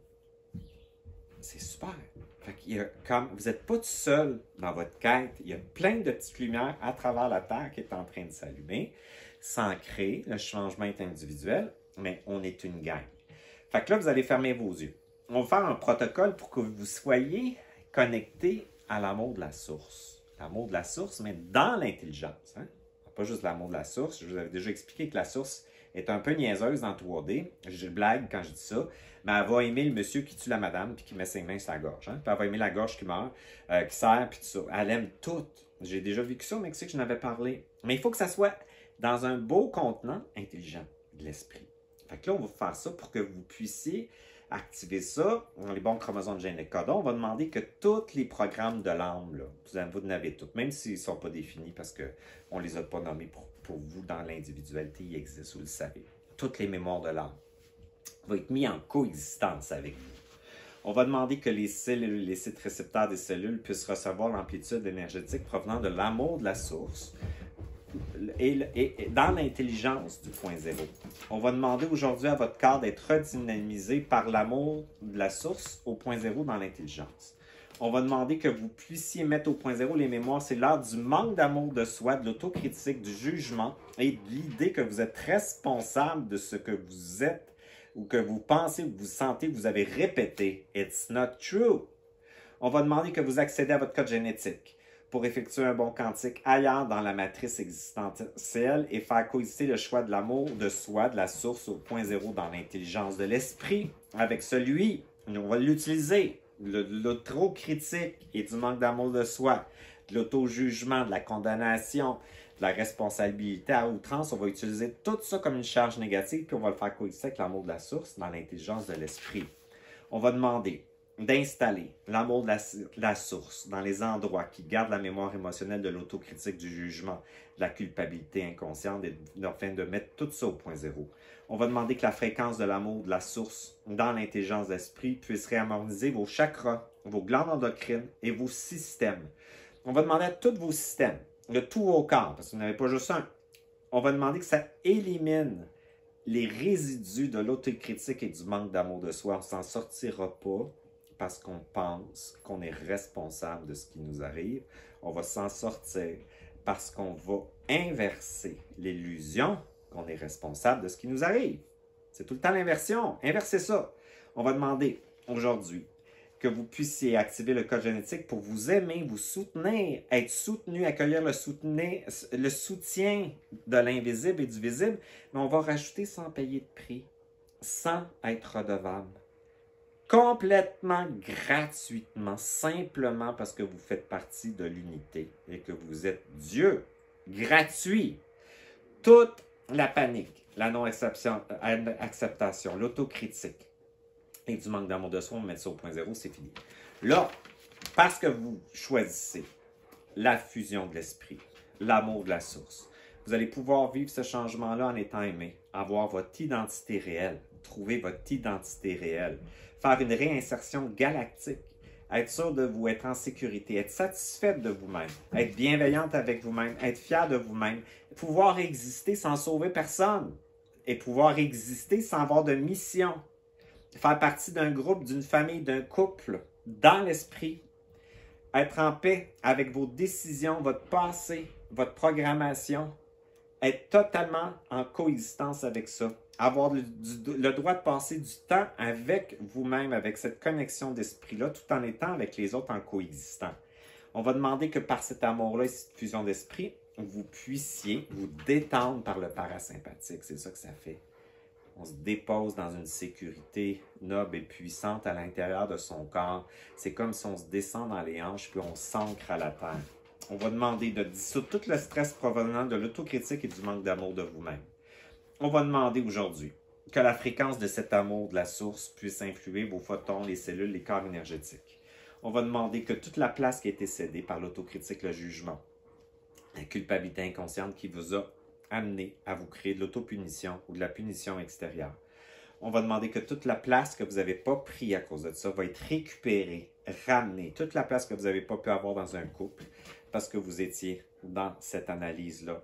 C'est super. Fait qu'il y a comme, vous n'êtes pas tout seul dans votre quête. Il y a plein de petites lumières à travers la Terre qui est en train de s'allumer, s'ancrer. Le changement est individuel, mais on est une gang. Fait que là, vous allez fermer vos yeux. On va faire un protocole pour que vous soyez connectés à l'amour de la source. L'amour de la source, mais dans l'intelligence. Hein? Pas juste l'amour de la source. Je vous avais déjà expliqué que la source est un peu niaiseuse dans 3D. Je blague quand je dis ça. Mais elle va aimer le monsieur qui tue la madame puis qui met ses mains sur la gorge. Hein? Puis elle va aimer la gorge qui meurt, qui serre, puis tout ça. Elle aime tout. J'ai déjà vécu ça au Mexique, je n'avais parlé. Mais il faut que ça soit dans un beau contenant intelligent de l'esprit. Fait que là, on va faire ça pour que vous puissiez activer ça dans les bons chromosomes de gènes de codon. On va demander que tous les programmes de l'âme, là, vous en avez tous, même s'ils ne sont pas définis parce qu'on ne les a pas nommés pour vous dans l'individualité, ils existent, vous le savez. Toutes les mémoires de l'âme vont être mis en coexistence avec vous. On va demander que les cellules, les sites récepteurs des cellules puissent recevoir l'amplitude énergétique provenant de l'amour de la source et dans l'intelligence du point zéro. On va demander aujourd'hui à votre corps d'être redynamisé par l'amour de la source au point zéro dans l'intelligence. On va demander que vous puissiez mettre au point zéro les mémoires. C'est l'heure du manque d'amour de soi, de l'autocritique, du jugement et de l'idée que vous êtes responsable de ce que vous êtes ou que vous pensez, ou vous sentez, vous avez répété. It's not true. On va demander que vous accédez à votre code génétique pour effectuer un bond quantique ailleurs dans la matrice existentielle et faire coexister le choix de l'amour de soi, de la source au point zéro dans l'intelligence de l'esprit avec celui, on va l'utiliser, de l'autocritique et du manque d'amour de soi, de l'auto-jugement, de la condamnation, de la responsabilité à outrance. On va utiliser tout ça comme une charge négative puis on va le faire coexister avec l'amour de la source dans l'intelligence de l'esprit. On va demander d'installer l'amour de la source dans les endroits qui gardent la mémoire émotionnelle de l'autocritique, du jugement, de la culpabilité inconsciente et afin de mettre tout ça au point zéro. On va demander que la fréquence de l'amour de la source dans l'intelligence d'esprit puisse réharmoniser vos chakras, vos glandes endocrines et vos systèmes. On va demander à tous vos systèmes, de tout vos corps, parce que vous n'avez pas juste un. On va demander que ça élimine les résidus de l'autocritique et du manque d'amour de soi. On ne s'en sortira pas parce qu'on pense qu'on est responsable de ce qui nous arrive. On va s'en sortir parce qu'on va inverser l'illusion qu'on est responsable de ce qui nous arrive. C'est tout le temps l'inversion. Inversez ça. On va demander aujourd'hui que vous puissiez activer le code génétique pour vous aimer, vous soutenir, être soutenu, accueillir le soutien de l'invisible et du visible, mais on va rajouter sans payer de prix, sans être redevable. Complètement gratuitement, simplement parce que vous faites partie de l'unité et que vous êtes Dieu. Gratuit. Toute la panique, la non-acceptation, l'autocritique et du manque d'amour de soi, on va mettre ça au point zéro, c'est fini. Là, parce que vous choisissez la fusion de l'esprit, l'amour de la source, vous allez pouvoir vivre ce changement-là en étant aimé, avoir votre identité réelle, trouver votre identité réelle, faire une réinsertion galactique, être sûr de vous, être en sécurité, être satisfaite de vous-même, être bienveillante avec vous-même, être fière de vous-même, pouvoir exister sans sauver personne et pouvoir exister sans avoir de mission, faire partie d'un groupe, d'une famille, d'un couple, dans l'esprit, être en paix avec vos décisions, votre passé, votre programmation, être totalement en coexistence avec ça. Avoir le droit de passer du temps avec vous-même, avec cette connexion d'esprit-là, tout en étant avec les autres en coexistant. On va demander que par cet amour-là et cette fusion d'esprit, vous puissiez vous détendre par le parasympathique. C'est ça que ça fait. On se dépose dans une sécurité noble et puissante à l'intérieur de son corps. C'est comme si on se descend dans les hanches puis on s'ancre à la terre. On va demander de dissoudre tout le stress provenant de l'autocritique et du manque d'amour de vous-même. On va demander aujourd'hui que la fréquence de cet amour de la source puisse influer vos photons, les cellules, les corps énergétiques. On va demander que toute la place qui a été cédée par l'autocritique, le jugement, la culpabilité inconsciente qui vous a amené à vous créer de l'autopunition ou de la punition extérieure. On va demander que toute la place que vous n'avez pas pris à cause de ça va être récupérée, ramenée. Toute la place que vous n'avez pas pu avoir dans un couple parce que vous étiez dans cette analyse-là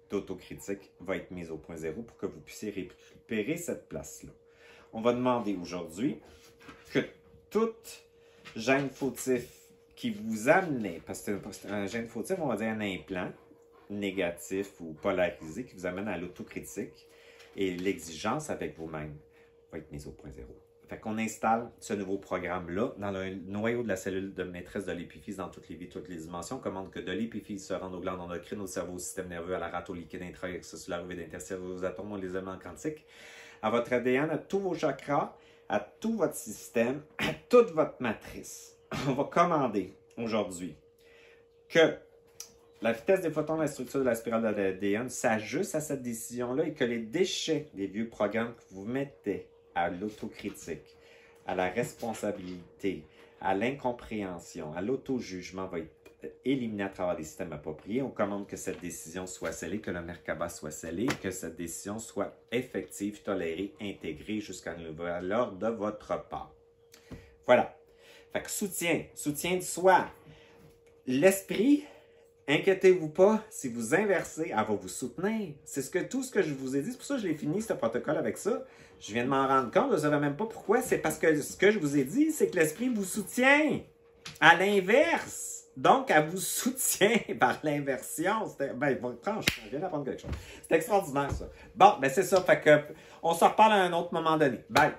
d'autocritique va être mise au point zéro pour que vous puissiez récupérer cette place-là. On va demander aujourd'hui que toute gène fautif qui vous amenait, parce que c'est un gène fautif, on va dire un implant négatif ou polarisé qui vous amène à l'autocritique et l'exigence avec vous-même va être mise au point zéro. Fait qu'on installe ce nouveau programme-là dans le noyau de la cellule de maîtresse de l'épiphyse dans toutes les vies, toutes les dimensions. On commande que de l'épiphyse se rende aux glandes endocrines, au cerveau, au système nerveux, à la rate, au liquide intra-extracellulaire, aux intercellulaires, aux atomes, aux éléments quantiques, à votre ADN, à tous vos chakras, à tout votre système, à toute votre matrice. On va commander aujourd'hui que la vitesse des photons de la structure de la spirale de l'ADN s'ajuste à cette décision-là et que les déchets des vieux programmes que vous mettez à l'autocritique, à la responsabilité, à l'incompréhension, à l'auto-jugement va être éliminé à travers des systèmes appropriés. On commande que cette décision soit scellée, que le Merkaba soit scellé, que cette décision soit effective, tolérée, intégrée jusqu'à un nouvel ordre de votre part. Voilà. Fait que soutien de soi. L'esprit, inquiétez-vous pas, si vous inversez, elle va vous soutenir. C'est tout ce que je vous ai dit. C'est pour ça que je l'ai fini, ce protocole, avec ça. Je viens de m'en rendre compte, je ne savais même pas pourquoi. C'est parce que ce que je vous ai dit, c'est que l'esprit vous soutient. À l'inverse. Donc, elle vous soutient par l'inversion. Franchement, je viens d'apprendre quelque chose. C'est extraordinaire, ça. Bon, ben c'est ça. Fait que, on se reparle à un autre moment donné. Bye!